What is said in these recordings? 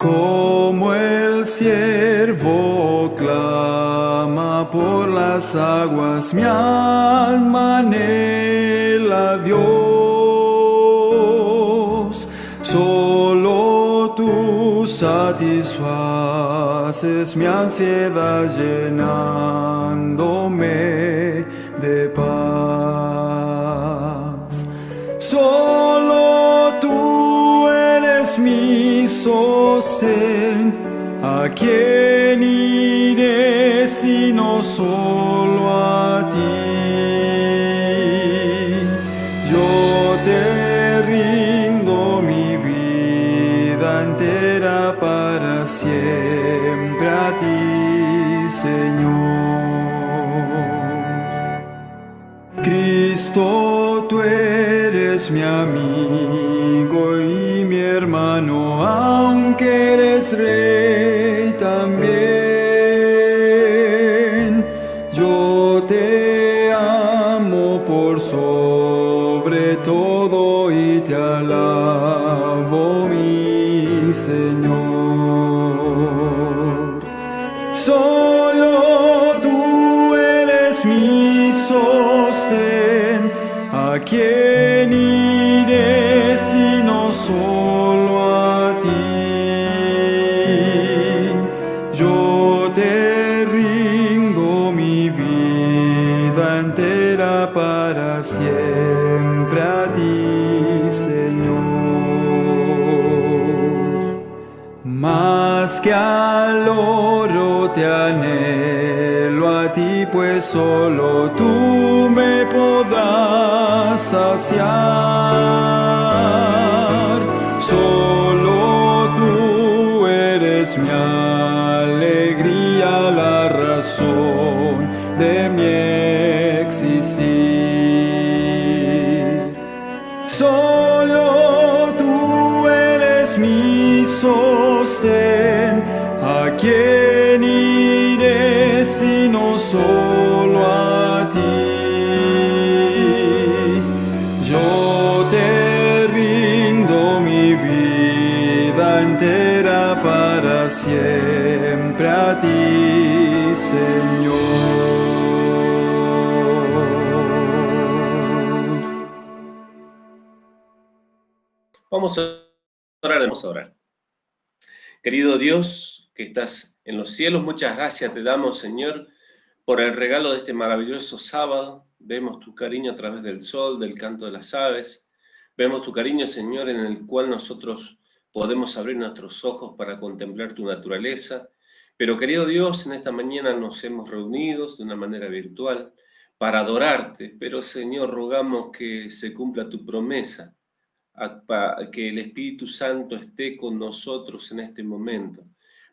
Como el ciervo clama por las aguas, mi alma anhela a Dios. Solo tú satisfaces mi ansiedad, llenándome de paz. Solo tú eres mi sostén. ¿A quién iré sino solo a ti? Yo te rindo mi vida entera para siempre a ti, Señor. Cristo, tú eres mi amigo y mi hermano, aunque eres rey también. Yo te amo por sobre todo y te alabo, mi Señor. Solo tú eres mi sostén. ¿A quién iré sino solo a ti? Yo te rindo mi vida entera para siempre a ti, Señor. Más que al oro te anhelo a ti, pues solo tú me podrás saciar. Solo tú eres mi alegría, la razón de mi existir. Solo tú eres mi sostén. ¿A quién iré sino solo a ti? Yo te rindo mi vida entera para siempre a ti, Señor. Vamos a orar. Querido Dios, que estás en los cielos, muchas gracias te damos, Señor, por el regalo de este maravilloso sábado. Vemos tu cariño a través del sol, del canto de las aves. Vemos tu cariño, Señor, en el cual nosotros podemos abrir nuestros ojos para contemplar tu naturaleza. Pero, querido Dios, en esta mañana nos hemos reunido de una manera virtual para adorarte. Pero, Señor, rogamos que se cumpla tu promesa, que el Espíritu Santo esté con nosotros en este momento,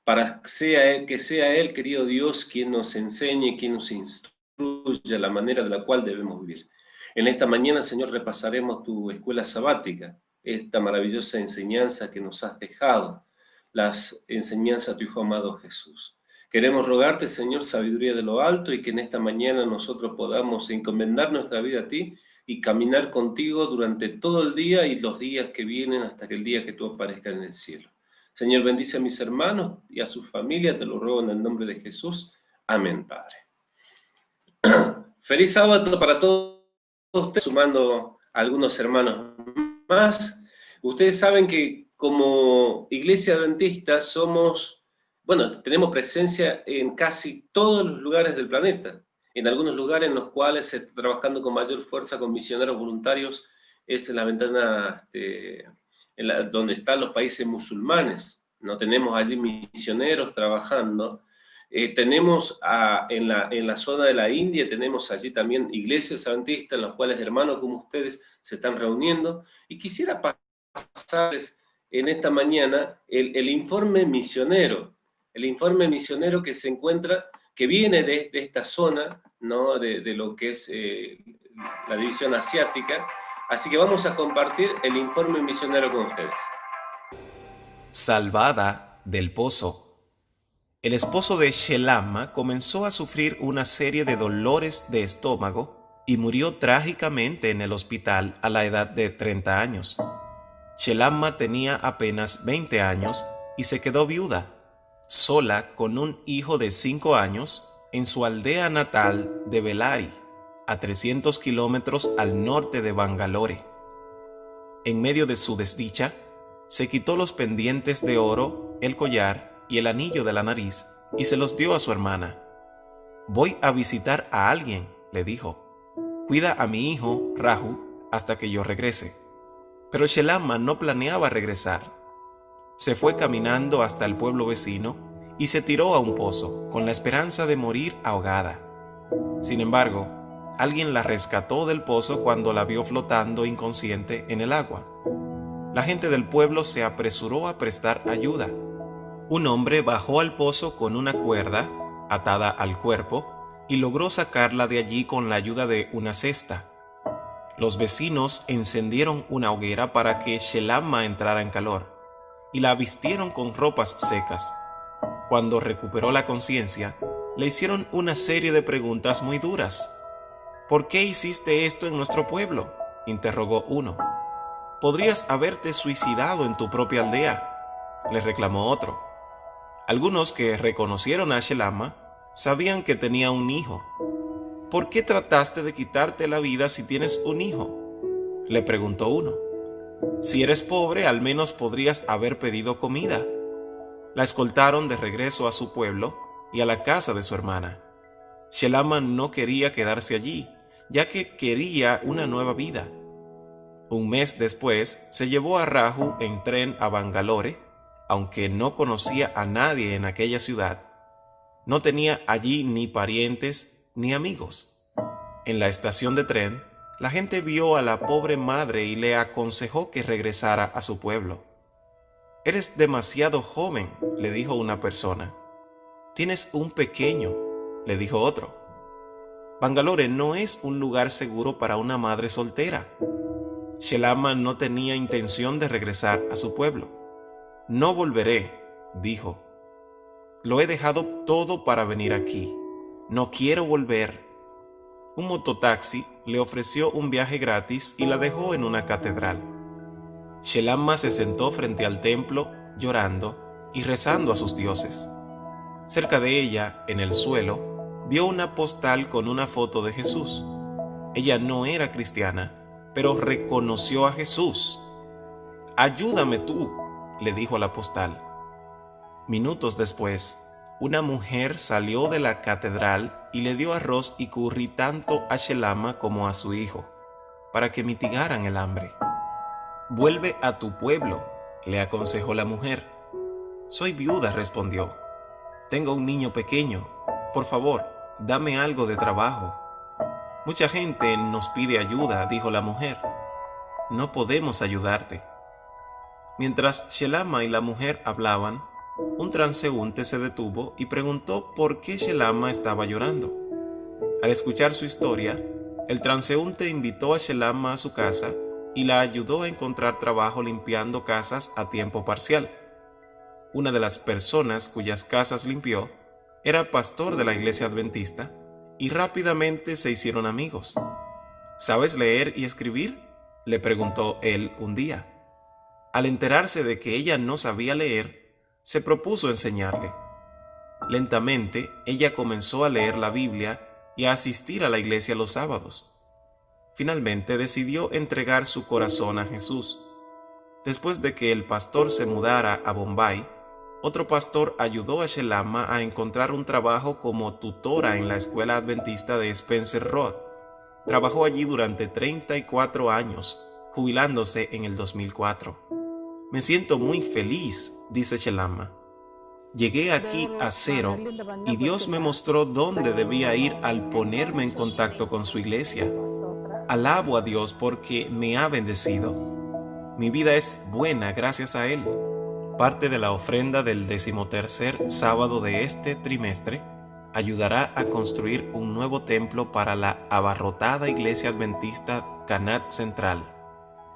para que sea Él, querido Dios, quien nos enseñe, quien nos instruya la manera de la cual debemos vivir. En esta mañana, Señor, repasaremos tu escuela sabática, esta maravillosa enseñanza que nos has dejado, las enseñanzas de tu Hijo amado Jesús. Queremos rogarte, Señor, sabiduría de lo alto, y que en esta mañana nosotros podamos encomendar nuestra vida a ti y caminar contigo durante todo el día y los días que vienen hasta que el día que tú aparezcas en el cielo. Señor, bendice a mis hermanos y a sus familias, te lo ruego en el nombre de Jesús. Amén, Padre. Feliz sábado para todos ustedes, sumando a algunos hermanos más. Ustedes saben que como Iglesia Adventista tenemos presencia en casi todos los lugares del planeta. En algunos lugares en los cuales se está trabajando con mayor fuerza con misioneros voluntarios es en la ventana donde están los países musulmanes. No tenemos allí misioneros trabajando. Tenemos en la zona de la India, tenemos allí también iglesias adventistas en las cuales hermanos como ustedes se están reuniendo. Y quisiera pasarles en esta mañana el informe misionero que se encuentra, que viene de esta zona, ¿no? de lo que es la división asiática. Así que vamos a compartir el informe misionero con ustedes. Salvada del pozo. El esposo de Shelama comenzó a sufrir una serie de dolores de estómago y murió trágicamente en el hospital a la edad de 30 años. Shelama tenía apenas 20 años y se quedó viuda, sola con un hijo de 5 años, en su aldea natal de Bellary, a 300 kilómetros al norte de Bangalore. En medio de su desdicha, se quitó los pendientes de oro, el collar y el anillo de la nariz y se los dio a su hermana. «Voy a visitar a alguien», le dijo. «Cuida a mi hijo, Raju, hasta que yo regrese». Pero Shelamma no planeaba regresar. Se fue caminando hasta el pueblo vecino y se tiró a un pozo, con la esperanza de morir ahogada. Sin embargo, alguien la rescató del pozo cuando la vio flotando inconsciente en el agua. La gente del pueblo se apresuró a prestar ayuda. Un hombre bajó al pozo con una cuerda atada al cuerpo y logró sacarla de allí con la ayuda de una cesta. Los vecinos encendieron una hoguera para que Shelamma entrara en calor y la vistieron con ropas secas. Cuando recuperó la conciencia, le hicieron una serie de preguntas muy duras. «¿Por qué hiciste esto en nuestro pueblo?», interrogó uno. «Podrías haberte suicidado en tu propia aldea», le reclamó otro. Algunos que reconocieron a Shelamma sabían que tenía un hijo. «¿Por qué trataste de quitarte la vida si tienes un hijo?», le preguntó uno. «Si eres pobre, al menos podrías haber pedido comida». La escoltaron de regreso a su pueblo y a la casa de su hermana. Shelamma no quería quedarse allí, ya que quería una nueva vida. Un mes después, se llevó a Raju en tren a Bangalore, aunque no conocía a nadie en aquella ciudad. No tenía allí ni parientes ni amigos. En la estación de tren, la gente vio a la pobre madre y le aconsejó que regresara a su pueblo. «Eres demasiado joven», le dijo una persona. «Tienes un pequeño», le dijo otro. Bangalore no es un lugar seguro para una madre soltera. Shelamma no tenía intención de regresar a su pueblo. «No volveré», dijo. «Lo he dejado todo para venir aquí. No quiero volver». Un mototaxi le ofreció un viaje gratis y la dejó en una catedral. Shelamma se sentó frente al templo, llorando y rezando a sus dioses. Cerca de ella, en el suelo, vio una postal con una foto de Jesús. Ella no era cristiana, pero reconoció a Jesús. «Ayúdame tú», le dijo la postal. Minutos después, una mujer salió de la catedral y le dio arroz y curry tanto a Shelamma como a su hijo, para que mitigaran el hambre. «Vuelve a tu pueblo», le aconsejó la mujer. «Soy viuda», respondió. «Tengo un niño pequeño. Por favor, dame algo de trabajo». «Mucha gente nos pide ayuda», dijo la mujer. «No podemos ayudarte». Mientras Shelamma y la mujer hablaban, un transeúnte se detuvo y preguntó por qué Shelamma estaba llorando. Al escuchar su historia, el transeúnte invitó a Shelamma a su casa y la ayudó a encontrar trabajo limpiando casas a tiempo parcial. Una de las personas cuyas casas limpió era pastor de la iglesia adventista y rápidamente se hicieron amigos. «¿Sabes leer y escribir?», le preguntó él un día. Al enterarse de que ella no sabía leer, se propuso enseñarle. Lentamente, ella comenzó a leer la Biblia y a asistir a la iglesia los sábados. Finalmente decidió entregar su corazón a Jesús. Después de que el pastor se mudara a Bombay, otro pastor ayudó a Shelamma a encontrar un trabajo como tutora en la escuela adventista de Spencer Road. Trabajó allí durante 34 años, jubilándose en el 2004. «Me siento muy feliz», dice Shelamma. «Llegué aquí a cero y Dios me mostró dónde debía ir al ponerme en contacto con su iglesia. Alabo a Dios porque me ha bendecido. Mi vida es buena gracias a Él». Parte de la ofrenda del 13º sábado de este trimestre ayudará a construir un nuevo templo para la abarrotada iglesia adventista Kanat Central,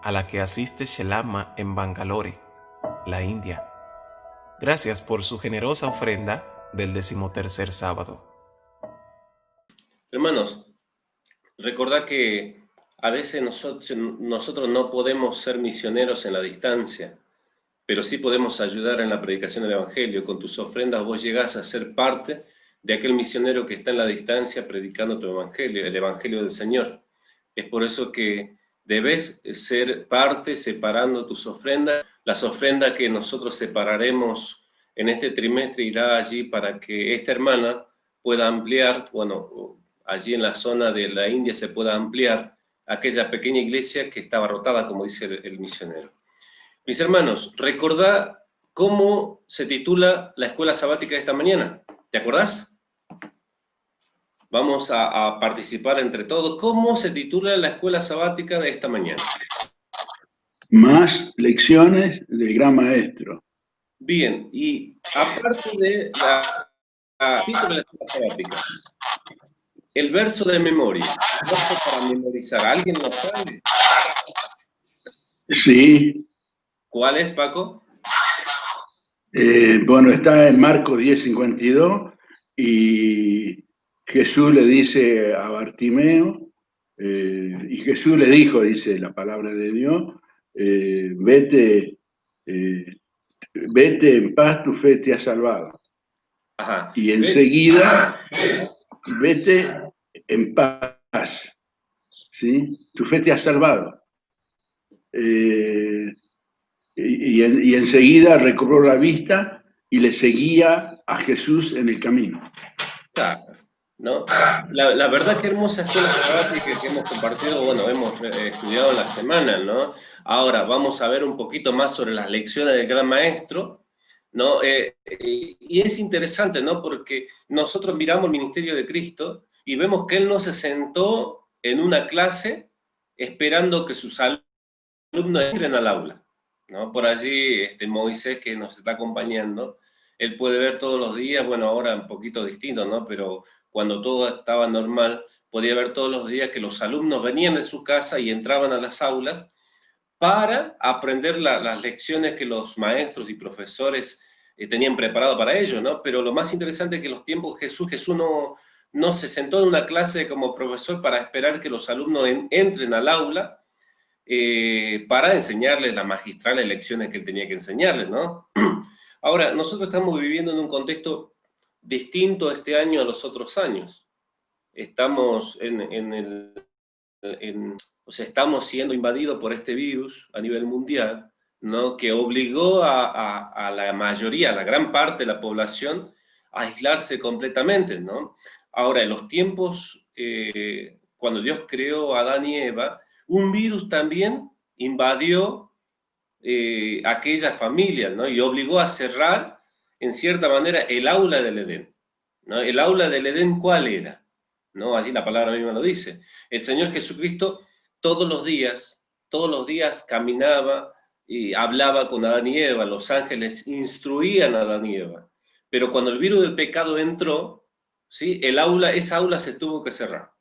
a la que asiste Shelamma en Bangalore, la India. Gracias por su generosa ofrenda del 13º sábado. Hermanos, recordad que a veces nosotros no podemos ser misioneros en la distancia. pero sí podemos ayudar en la predicación del Evangelio. Con tus ofrendas vos llegás a ser parte de aquel misionero que está en la distancia predicando tu Evangelio, el Evangelio del Señor. Es por eso que debes ser parte separando tus ofrendas. Las ofrendas que nosotros separaremos en este trimestre irá allí para que esta hermana pueda ampliar, bueno, allí en la zona de la India se pueda ampliar aquella pequeña iglesia que estaba rotada, como dice el misionero. Mis hermanos, recordá cómo se titula la escuela sabática de esta mañana. ¿Te acordás? Vamos a participar entre todos. ¿Cómo se titula la escuela sabática de esta mañana? Más lecciones del Gran Maestro. Bien, y aparte de la título de la escuela sabática, el verso de memoria, el verso para memorizar, ¿alguien lo sabe? Sí. ¿Cuál es, Paco? Bueno, está en Marcos 10:52 y Jesús le dice a Bartimeo, y Jesús le dijo, dice la palabra de Dios, vete en paz, tu fe te ha salvado. Ajá. Y enseguida, vete en paz, ¿sí? Tu fe te ha salvado. Y enseguida recobró la vista y le seguía a Jesús en el camino. Claro, ¿no? La verdad que hermosa escuela sabática que hemos compartido, bueno, hemos estudiado en la semana, ¿no? Ahora vamos a ver un poquito más sobre las lecciones del Gran Maestro, ¿no? Y es interesante, ¿no? Porque nosotros miramos el ministerio de Cristo y vemos que Él no se sentó en una clase esperando que sus alumnos entren al aula, ¿no? Por allí Moisés, que nos está acompañando, él puede ver todos los días, bueno, ahora un poquito distinto, ¿no? Pero cuando todo estaba normal, podía ver todos los días que los alumnos venían de su casa y entraban a las aulas para aprender las lecciones que los maestros y profesores tenían preparado para ellos, ¿no? Pero lo más interesante es que en los tiempos de Jesús no se sentó en una clase como profesor para esperar que los alumnos entren al aula, para enseñarles las magistrales lecciones que él tenía que enseñarles, ¿no? Ahora, nosotros estamos viviendo en un contexto distinto este año a los otros años. Estamos o sea, estamos siendo invadidos por este virus a nivel mundial, ¿no? Que obligó a la mayoría, a la gran parte de la población, a aislarse completamente, ¿no? Ahora, en los tiempos, cuando Dios creó a Adán y Eva, un virus también invadió aquella familia, ¿no? Y obligó a cerrar, en cierta manera, el aula del Edén, ¿no? El aula del Edén, ¿cuál era? ¿No? Allí la palabra misma lo dice. El Señor Jesucristo todos los días caminaba y hablaba con Adán y Eva, los ángeles instruían a Adán y Eva. Pero cuando el virus del pecado entró, ¿sí? Esa aula se tuvo que cerrar,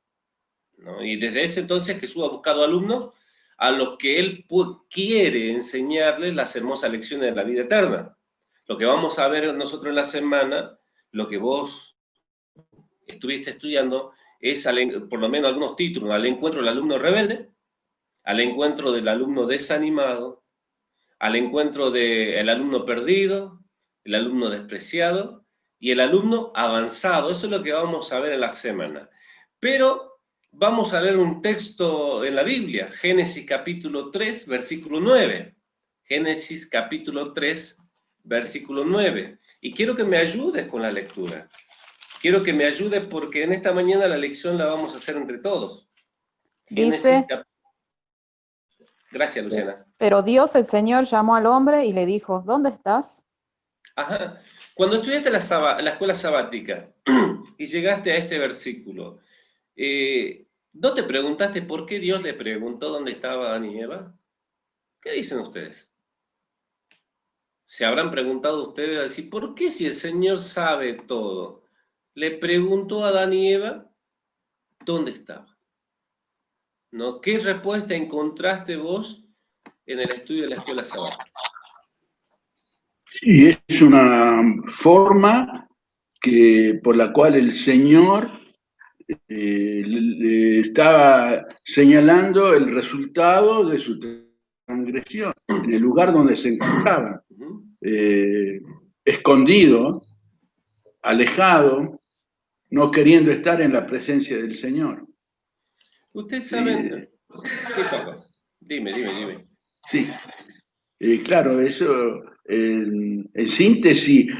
¿no? Y desde ese entonces Jesús ha buscado alumnos a los que Él quiere enseñarles las hermosas lecciones de la vida eterna. Lo que vamos a ver nosotros en la semana, lo que vos estuviste estudiando, es por lo menos algunos títulos: al encuentro del alumno rebelde, al encuentro del alumno desanimado, al encuentro del alumno perdido, el alumno despreciado y el alumno avanzado. Eso es lo que vamos a ver en la semana. Pero vamos a leer un texto en la Biblia, Génesis capítulo 3, versículo 9. Génesis capítulo 3, versículo 9. Y quiero que me ayudes con la lectura. Quiero que me ayudes porque en esta mañana la lección la vamos a hacer entre todos. Dice, gracias, Luciana. pero Dios el Señor llamó al hombre y le dijo, ¿dónde estás? Ajá. Cuando estudiaste la escuela sabática y llegaste a este versículo, ¿no te preguntaste por qué Dios le preguntó dónde estaba Adán y Eva? ¿Qué dicen ustedes? ¿Se habrán preguntado ustedes así, por qué si el Señor sabe todo, le preguntó a Adán y Eva dónde estaba? ¿No? ¿Qué respuesta encontraste vos en el estudio de la escuela sabática? Y es una forma por la cual el Señor le estaba señalando el resultado de su transgresión, en el lugar donde se encontraban. escondido, alejado, no queriendo estar en la presencia del Señor. Ustedes saben, sí, Paco, dime. Sí, claro, eso, en síntesis,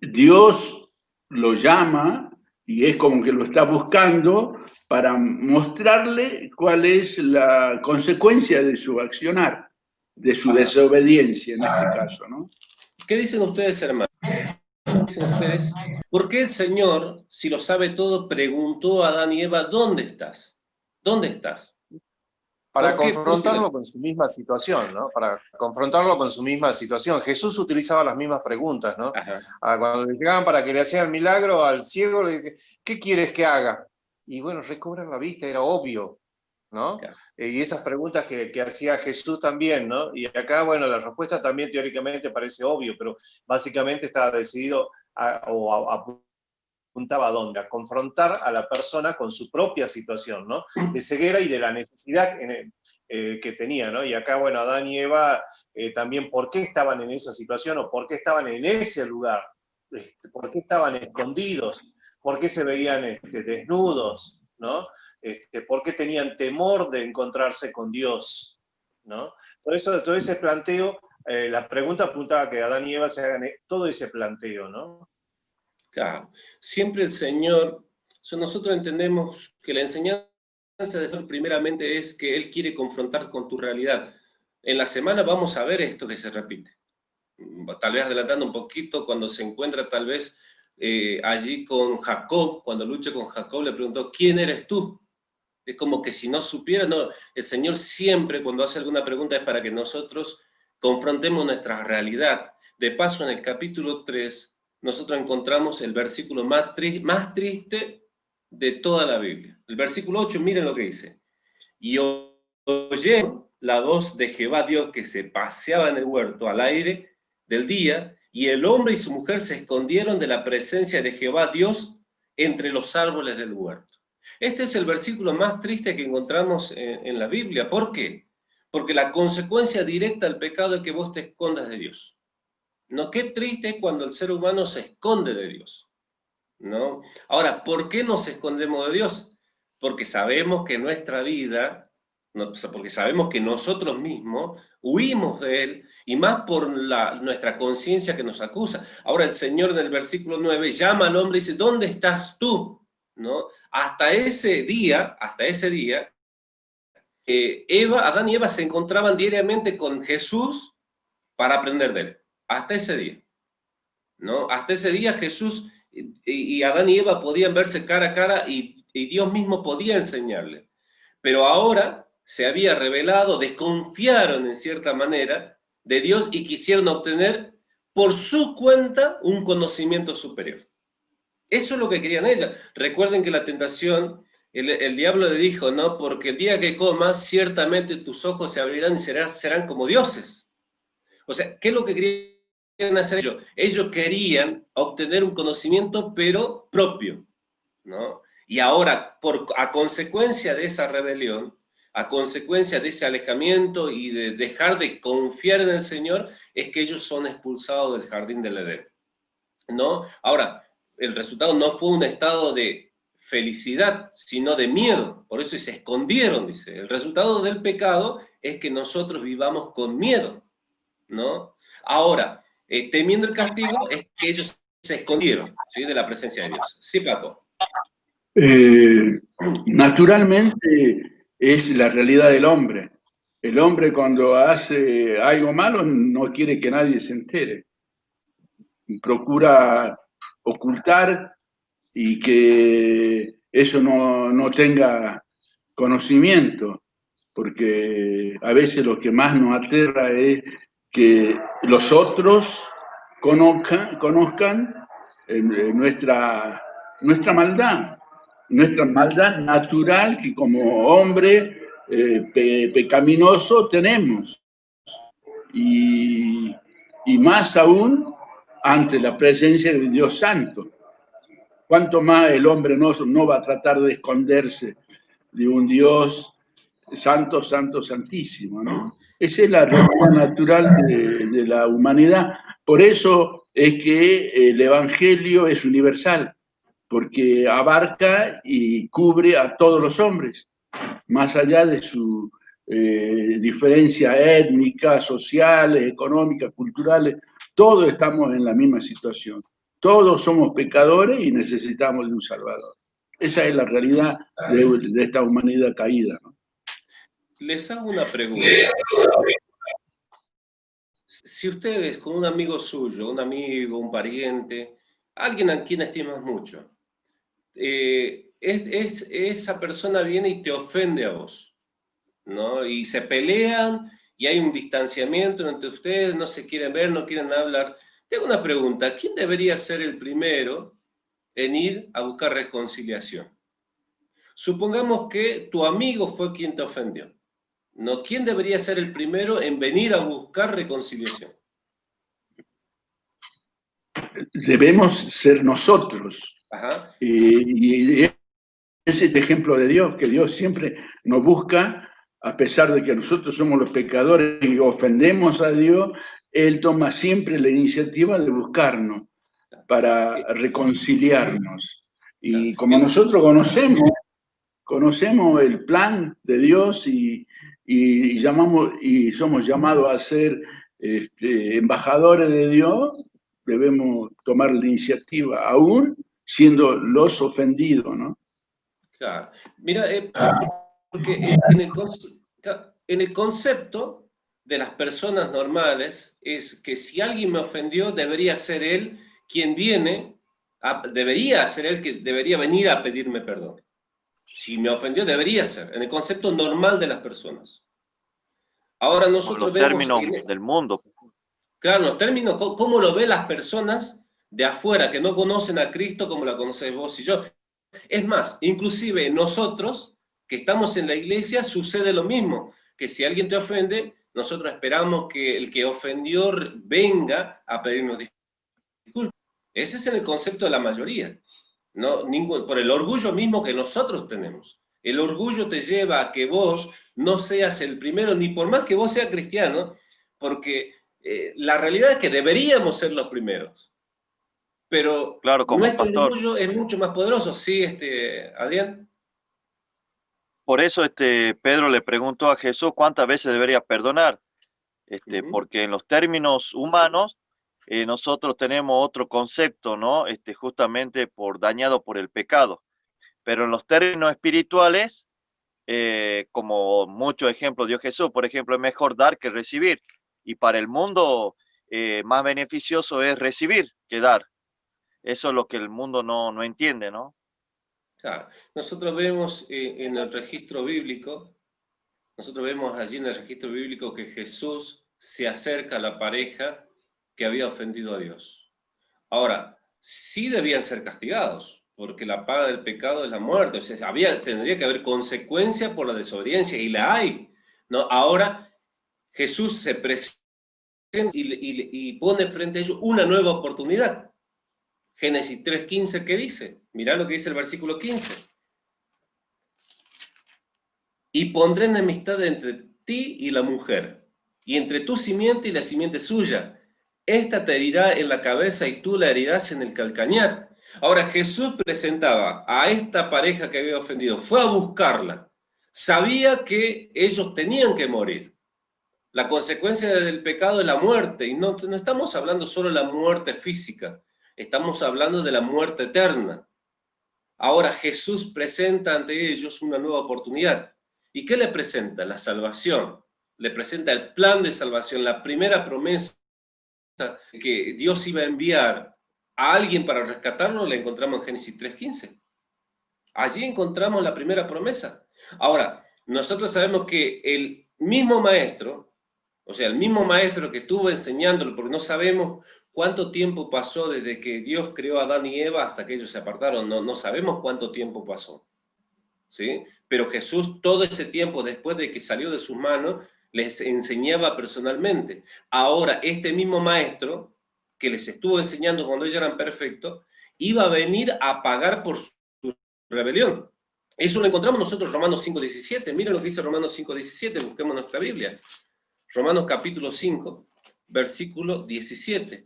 Dios lo llama y es como que lo está buscando para mostrarle cuál es la consecuencia de su accionar, de su desobediencia en este caso, ¿no? ¿Qué dicen ustedes, hermanos? ¿Qué dicen ustedes? ¿Por qué el Señor, si lo sabe todo, preguntó a Adán y Eva, ¿dónde estás? ¿Dónde estás? Para ¿Por qué? confrontarlo con su misma situación, ¿no? Para confrontarlo con su misma situación. Jesús utilizaba las mismas preguntas, ¿no? Ajá. Cuando le llegaban para que le hacían el milagro al ciego, le dije, ¿qué quieres que haga? Y bueno, recobrar la vista, era obvio, ¿no? Claro. Y esas preguntas que hacía Jesús también, ¿no? Y acá, bueno, la respuesta también teóricamente parece obvio, pero básicamente estaba decidido apuntaba a dónde, a confrontar a la persona con su propia situación, ¿no? De ceguera y de la necesidad que tenía, ¿no? Y acá, bueno, Adán y Eva también, ¿por qué estaban en esa situación o por qué estaban en ese lugar? ¿Por qué estaban escondidos? ¿Por qué se veían desnudos? ¿No? ¿Por qué tenían temor de encontrarse con Dios? ¿No? Por eso, todo ese planteo, la pregunta apuntaba a que Adán y Eva se hagan todo ese planteo, ¿no? Claro. Siempre el Señor, nosotros entendemos que la enseñanza del Señor primeramente es que Él quiere confrontar con tu realidad. En la semana vamos a ver esto que se repite. Tal vez adelantando un poquito, cuando se encuentra tal vez allí con Jacob, cuando lucha con Jacob, le preguntó, ¿quién eres tú? Es como que si no supiera, no, el Señor siempre cuando hace alguna pregunta es para que nosotros confrontemos nuestra realidad. De paso, en el capítulo 3, nosotros encontramos el versículo más triste de toda la Biblia. El versículo 8, miren lo que dice. Y oyeron la voz de Jehová Dios que se paseaba en el huerto al aire del día, y el hombre y su mujer se escondieron de la presencia de Jehová Dios entre los árboles del huerto. Este es el versículo más triste que encontramos en la Biblia. ¿Por qué? Porque la consecuencia directa del pecado es que vos te escondas de Dios. No, qué triste es cuando el ser humano se esconde de Dios, ¿no? Ahora, ¿por qué nos escondemos de Dios? Porque sabemos que nuestra vida, porque sabemos que nosotros mismos huimos de Él, y más por nuestra conciencia que nos acusa. Ahora el Señor en el versículo 9 llama al hombre y dice, ¿dónde estás tú? ¿No? Hasta ese día, Adán y Eva se encontraban diariamente con Jesús para aprender de Él. Hasta ese día, ¿no? Hasta ese día Jesús y Adán y Eva podían verse cara a cara y Dios mismo podía enseñarle. Pero ahora se había revelado, desconfiaron en cierta manera de Dios y quisieron obtener por su cuenta un conocimiento superior. Eso es lo que querían ellas. Recuerden que la tentación, el diablo le dijo, ¿no? Porque el día que comas, ciertamente tus ojos se abrirán y serán como dioses. O sea, ¿qué es lo que querían hacer ellos? Ellos querían obtener un conocimiento, pero propio, ¿no? Y ahora, a consecuencia de esa rebelión, a consecuencia de ese alejamiento y de dejar de confiar en el Señor, es que ellos son expulsados del jardín del Edén, ¿no? Ahora, el resultado no fue un estado de felicidad, sino de miedo. Por eso se escondieron, dice. El resultado del pecado es que nosotros vivamos con miedo, ¿no? Ahora, temiendo el castigo, es que ellos se escondieron, ¿sí? De la presencia de Dios. Sí, Paco. Naturalmente es la realidad del hombre. El hombre cuando hace algo malo no quiere que nadie se entere. Procura ocultar y que eso no tenga conocimiento, porque a veces lo que más nos aterra es que los otros conozcan nuestra maldad natural que como hombre pecaminoso tenemos. Y más aún ante la presencia de Dios Santo. ¿Cuánto más el hombre no va a tratar de esconderse de un Dios santo, santo, santísimo, ¿no? Esa es la realidad natural de la humanidad. Por eso es que el Evangelio es universal, porque abarca y cubre a todos los hombres, más allá de su diferencia étnica, sociales, económicas, culturales, todos estamos en la misma situación. Todos somos pecadores y necesitamos de un Salvador. Esa es la realidad de esta humanidad caída, ¿no? Les hago una pregunta. Si ustedes con un amigo suyo, un amigo, un pariente, alguien a quien estimas mucho, esa persona viene y te ofende a vos, ¿no? Y se pelean y hay un distanciamiento entre ustedes, no se quieren ver, no quieren hablar. Te hago una pregunta, ¿quién debería ser el primero en ir a buscar reconciliación? Supongamos que tu amigo fue quien te ofendió, ¿no? ¿Quién debería ser el primero en venir a buscar reconciliación? Debemos ser nosotros. Ajá. Y es el ejemplo de Dios, que Dios siempre nos busca, a pesar de que nosotros somos los pecadores y ofendemos a Dios, Él toma siempre la iniciativa de buscarnos para reconciliarnos. Y como nosotros conocemos el plan de Dios y somos llamados a ser embajadores de Dios, debemos tomar la iniciativa, aún siendo los ofendidos, ¿no? Claro. Mira, porque en el concepto de las personas normales es que si alguien me ofendió, debería ser él quien debería ser él que debería venir a pedirme perdón. Si me ofendió, debería ser, en el concepto normal de las personas. Ahora Con nosotros los vemos... términos del mundo. Claro, los términos, ¿cómo lo ven las personas de afuera que no conocen a Cristo como la conocéis vos y yo? Es más, inclusive nosotros que estamos en la iglesia sucede lo mismo, que si alguien te ofende, nosotros esperamos que el que ofendió venga a pedirnos disculpas. Ese es el concepto de la mayoría, ¿no? Por el orgullo mismo que nosotros tenemos. El orgullo te lleva a que vos no seas el primero, ni por más que vos seas cristiano, porque la realidad es que deberíamos ser los primeros. Pero Claro, como nuestro pastor. orgullo es mucho más poderoso, ¿sí, Adrián? Por eso Pedro le preguntó a Jesús cuántas veces debería perdonar, porque en los términos humanos nosotros tenemos otro concepto, ¿no? Justamente dañado por el pecado. Pero en los términos espirituales, como muchos ejemplos dio Jesús, por ejemplo, es mejor dar que recibir. Y para el mundo más beneficioso es recibir que dar. Eso es lo que el mundo no entiende, ¿no? Claro. Nosotros vemos en el registro bíblico, allí en el registro bíblico que Jesús se acerca a la pareja que había ofendido a Dios. Ahora, sí debían ser castigados, porque la paga del pecado es la muerte. O sea, tendría que haber consecuencia por la desobediencia, y la hay, ¿no? Ahora, Jesús se presenta y pone frente a ellos una nueva oportunidad. Génesis 3:15, ¿qué dice? Mirá lo que dice el versículo 15. Y pondré enemistad entre ti y la mujer, y entre tu simiente y la simiente suya. Esta te herirá en la cabeza y tú la herirás en el calcañar. Ahora Jesús presentaba a esta pareja que había ofendido, fue a buscarla. Sabía que ellos tenían que morir. La consecuencia del pecado es la muerte, y no estamos hablando solo de la muerte física, estamos hablando de la muerte eterna. Ahora Jesús presenta ante ellos una nueva oportunidad. ¿Y qué le presenta? La salvación. Le presenta el plan de salvación, la primera promesa que Dios iba a enviar a alguien para rescatarlo, la encontramos en Génesis 3:15. Allí encontramos la primera promesa. Ahora, nosotros sabemos que el mismo maestro, o sea, el mismo maestro que estuvo enseñándolo, porque no sabemos cuánto tiempo pasó desde que Dios creó a Adán y Eva hasta que ellos se apartaron, no sabemos cuánto tiempo pasó, ¿sí? Pero Jesús todo ese tiempo, después de que salió de sus manos, les enseñaba personalmente. Ahora, este mismo maestro, que les estuvo enseñando cuando ellos eran perfectos, iba a venir a pagar por su rebelión. Eso lo encontramos nosotros en Romanos 5:17. Miren lo que dice Romanos 5:17, busquemos nuestra Biblia. Romanos capítulo 5, versículo 17.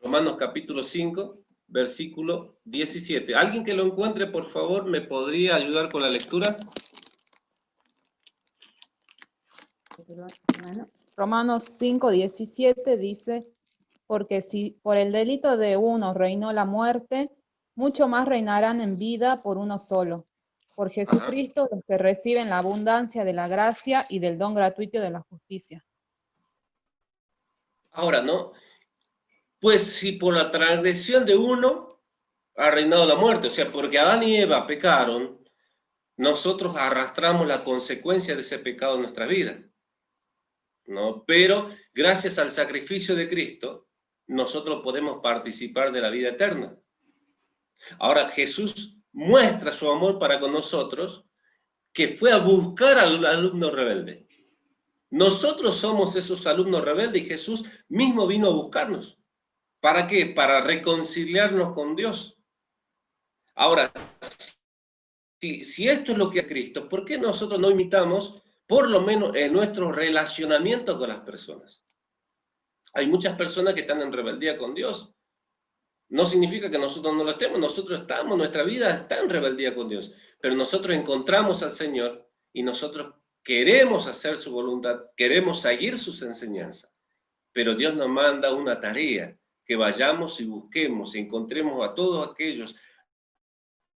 Romanos capítulo 5, versículo 17. ¿Alguien que lo encuentre, por favor, me podría ayudar con la lectura? Romanos 5:17 dice, porque si por el delito de uno reinó la muerte, mucho más reinarán en vida por uno solo, por Jesucristo, los que reciben la abundancia de la gracia y del don gratuito de la justicia. Ahora, ¿no? Pues si por la transgresión de uno ha reinado la muerte, o sea, porque Adán y Eva pecaron, nosotros arrastramos la consecuencia de ese pecado en nuestra vida, ¿no? Pero gracias al sacrificio de Cristo, nosotros podemos participar de la vida eterna. Ahora, Jesús muestra su amor para con nosotros, que fue a buscar al alumno rebelde. Nosotros somos esos alumnos rebeldes y Jesús mismo vino a buscarnos. ¿Para qué? Para reconciliarnos con Dios. Ahora, si esto es lo que es Cristo, ¿por qué nosotros no imitamos, por lo menos en nuestro relacionamiento con las personas? Hay muchas personas que están en rebeldía con Dios. No significa que nosotros no lo estemos, nosotros estamos, nuestra vida está en rebeldía con Dios, pero nosotros encontramos al Señor y nosotros queremos hacer su voluntad, queremos seguir sus enseñanzas, pero Dios nos manda una tarea, que vayamos y busquemos, y encontremos a todos aquellos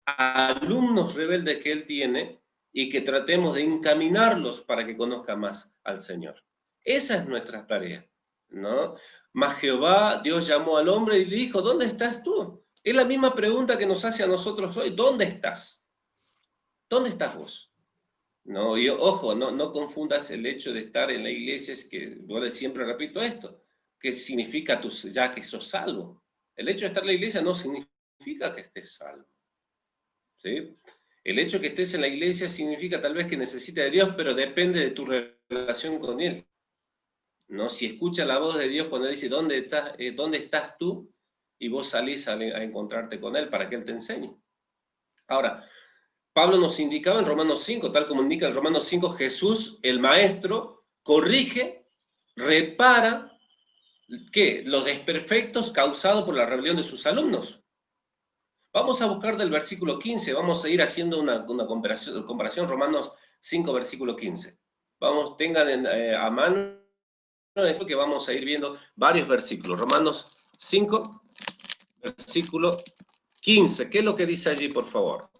alumnos rebeldes que Él tiene y que tratemos de encaminarlos para que conozcan más al Señor. Esa es nuestra tarea, ¿no? Mas Jehová, Dios llamó al hombre y le dijo, ¿dónde estás tú? Es la misma pregunta que nos hace a nosotros hoy, ¿dónde estás? ¿Dónde estás vos? No, y ojo, no confundas el hecho de estar en la iglesia, es que yo siempre repito esto, que significa ya que sos salvo. El hecho de estar en la iglesia no significa que estés salvo, ¿sí? El hecho de que estés en la iglesia significa tal vez que necesitas de Dios, pero depende de tu relación con Él, ¿no? Si escuchas la voz de Dios cuando dice, ¿dónde estás tú? Y vos salís a encontrarte con Él para que Él te enseñe. Ahora, Pablo nos indicaba en Romanos 5, tal como indica en Romanos 5, Jesús, el Maestro, corrige, repara, ¿qué? Los desperfectos causados por la rebelión de sus alumnos. Vamos a buscar del versículo 15, vamos a ir haciendo una comparación, Romanos 5, versículo 15. Vamos, tengan a mano eso que vamos a ir viendo varios versículos. Romanos 5, versículo 15. ¿Qué es lo que dice allí, por favor?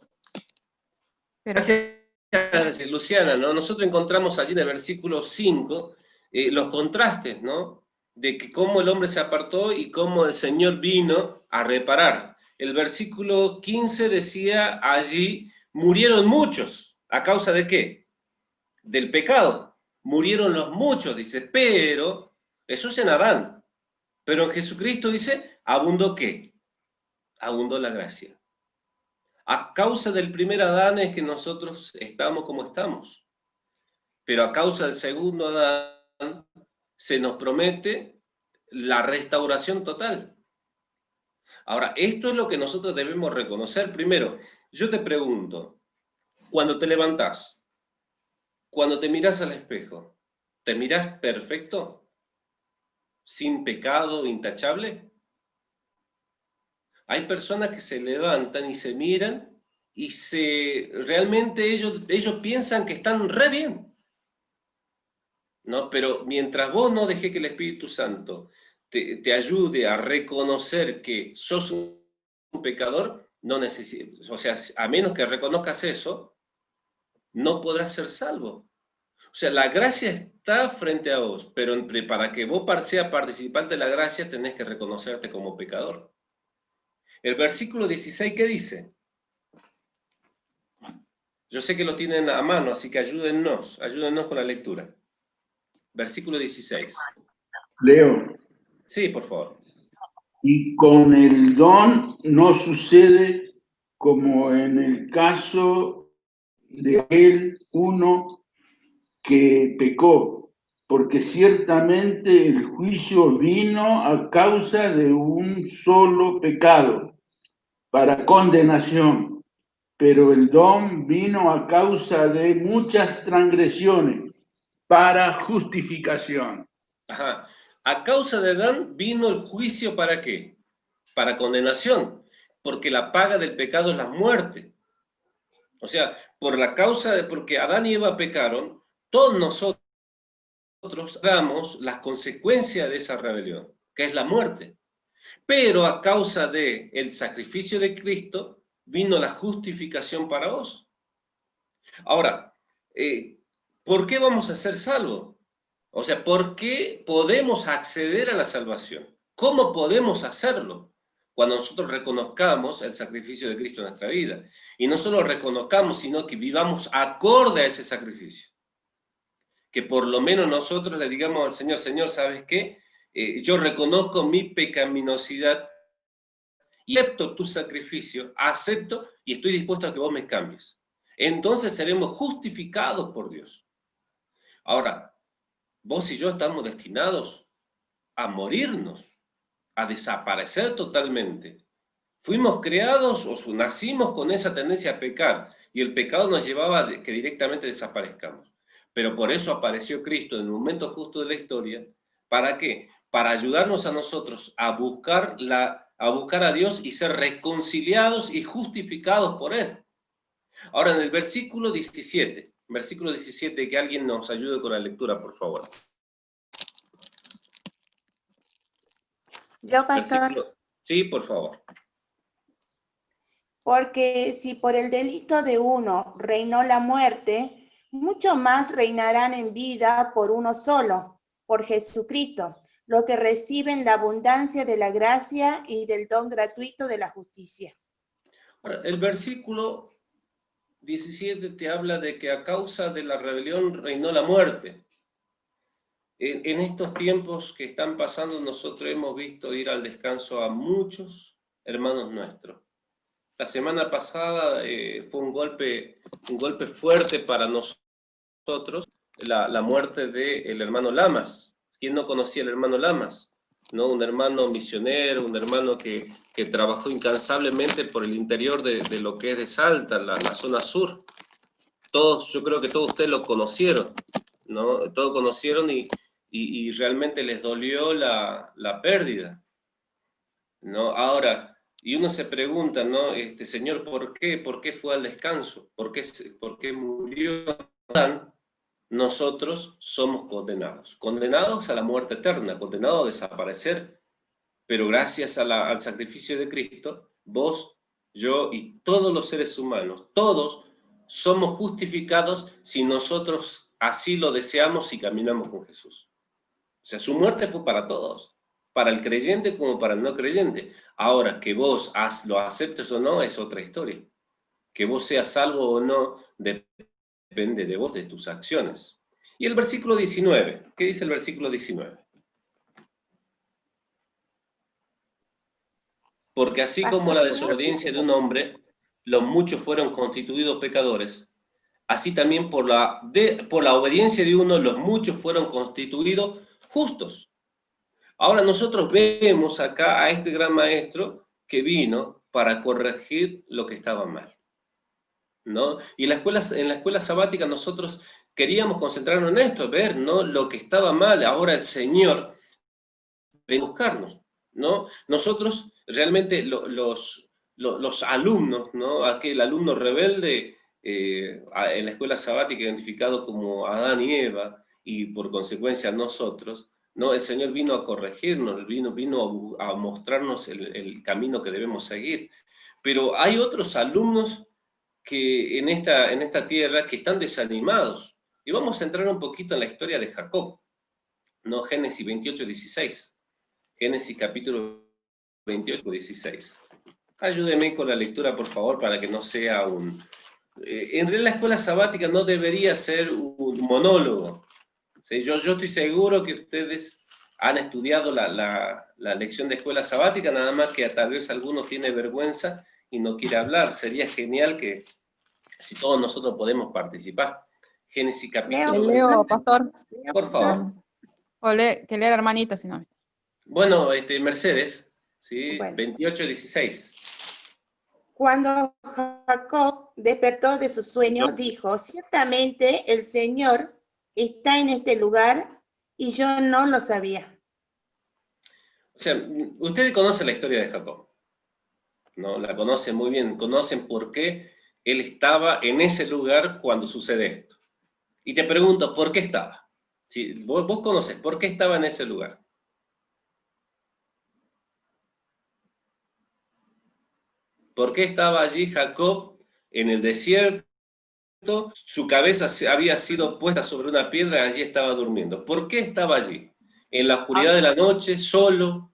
Gracias, Luciana, ¿no? Nosotros encontramos allí en el versículo 5 los contrastes, ¿no? De que cómo el hombre se apartó y cómo el Señor vino a reparar. El versículo 15 decía, allí murieron muchos. ¿A causa de qué? Del pecado. Murieron los muchos, dice, pero, eso es en Adán. Pero en Jesucristo dice, ¿abundó qué? Abundó la gracia. A causa del primer Adán es que nosotros estamos como estamos. Pero a causa del segundo Adán se nos promete la restauración total. Ahora, esto es lo que nosotros debemos reconocer. Primero, yo te pregunto, cuando te levantás, cuando te mirás al espejo, ¿te mirás perfecto? ¿Sin pecado, intachable? Hay personas que se levantan y se miran y realmente ellos piensan que están re bien, ¿no? Pero mientras vos no dejes que el Espíritu Santo te ayude a reconocer que sos un pecador, no necesitas, o sea, a menos que reconozcas eso, no podrás ser salvo. O sea, la gracia está frente a vos, pero para que vos seas participante de la gracia tenés que reconocerte como pecador. El versículo 16, ¿qué dice? Yo sé que lo tienen a mano, así que ayúdennos con la lectura. Versículo 16. Leo. Sí, por favor. Y con el don no sucede como en el caso de aquel uno que pecó, porque ciertamente el juicio vino a causa de un solo pecado, para condenación, pero el don vino a causa de muchas transgresiones, para justificación. Ajá. A causa de Adán vino el juicio, ¿para qué? Para condenación, porque la paga del pecado es la muerte. O sea, por la causa de, porque Adán y Eva pecaron, todos nosotros damos las consecuencias de esa rebelión, que es la muerte. Pero a causa de el sacrificio de Cristo, vino la justificación para vos. Ahora, ¿por qué vamos a ser salvos? O sea, ¿por qué podemos acceder a la salvación? ¿Cómo podemos hacerlo? Cuando nosotros reconozcamos el sacrificio de Cristo en nuestra vida. Y no solo reconozcamos, sino que vivamos acorde a ese sacrificio. Que por lo menos nosotros le digamos al Señor, Señor, ¿sabes qué? Yo reconozco mi pecaminosidad y acepto tu sacrificio, acepto y estoy dispuesto a que vos me cambies. Entonces seremos justificados por Dios. Ahora, vos y yo estamos destinados a morirnos, a desaparecer totalmente. Fuimos creados o nacimos con esa tendencia a pecar y el pecado nos llevaba a que directamente desaparezcamos. Pero por eso apareció Cristo en el momento justo de la historia. ¿Para qué? Para ayudarnos a nosotros a buscar a Dios y ser reconciliados y justificados por Él. Ahora en el versículo 17, que alguien nos ayude con la lectura, por favor. Yo, pastor. Sí, por favor. Porque si por el delito de uno reinó la muerte, mucho más reinarán en vida por uno solo, por Jesucristo, los que reciben la abundancia de la gracia y del don gratuito de la justicia. Ahora, el versículo 17 te habla de que a causa de la rebelión reinó la muerte. En estos tiempos que están pasando, nosotros hemos visto ir al descanso a muchos hermanos nuestros. La semana pasada fue un golpe fuerte para nosotros, la muerte del hermano Lamas. ¿Quién no conocía al hermano Lamas? ¿No? Un hermano misionero, un hermano que trabajó incansablemente por el interior de lo que es de Salta, la zona sur. Yo creo que todos ustedes lo conocieron, ¿no? Todos conocieron y realmente les dolió la pérdida, ¿no? Ahora, y uno se pregunta, ¿no? Señor, ¿por qué? ¿Por qué fue al descanso? ¿Por qué murió? Nosotros somos condenados a la muerte eterna, condenados a desaparecer, pero gracias al sacrificio de Cristo, vos, yo y todos los seres humanos, todos somos justificados si nosotros así lo deseamos y caminamos con Jesús. O sea, su muerte fue para todos, para el creyente como para el no creyente. Ahora, que vos lo aceptes o no es otra historia. Que vos seas salvo o no depende de vos, de tus acciones. Y el versículo 19, ¿qué dice el versículo 19? Porque así como la desobediencia de un hombre, los muchos fueron constituidos pecadores, así también por la obediencia de uno, los muchos fueron constituidos justos. Ahora nosotros vemos acá a este gran maestro que vino para corregir lo que estaba mal, ¿no? Y en la escuela sabática nosotros queríamos concentrarnos en esto, ver, ¿no?, lo que estaba mal. Ahora el Señor viene a buscarnos, ¿no? Nosotros realmente los alumnos, ¿no?, aquel alumno rebelde en la escuela sabática identificado como Adán y Eva, y por consecuencia nosotros, ¿no? El Señor vino a corregirnos, vino a mostrarnos el camino que debemos seguir. Pero hay otros alumnos que en esta tierra que están desanimados. Y vamos a entrar un poquito en la historia de Jacob, ¿no? Génesis 28, 16. Génesis capítulo 28, 16. Ayúdeme con la lectura, por favor, para que no sea un... En realidad la escuela sabática no debería ser un monólogo. ¿Sí? Yo estoy seguro que ustedes han estudiado la lección de escuela sabática, nada más que tal vez alguno tiene vergüenza y no quiere hablar. Sería genial que si todos nosotros podemos participar. Génesis capítulo... Leo, pastor. Por favor. Que lea la hermanita, si no. Bueno, Mercedes, ¿sí? Bueno. 28, 16. Cuando Jacob despertó de su sueño, dijo, ciertamente el Señor está en este lugar y yo no lo sabía. O sea, ustedes conocen la historia de Jacob, ¿no? La conocen muy bien, conocen por qué él estaba en ese lugar cuando sucede esto. Y te pregunto, ¿por qué estaba? Si vos conocés, ¿por qué estaba en ese lugar? ¿Por qué estaba allí Jacob en el desierto? Su cabeza había sido puesta sobre una piedra y allí estaba durmiendo. ¿Por qué estaba allí? En la oscuridad de la noche, solo,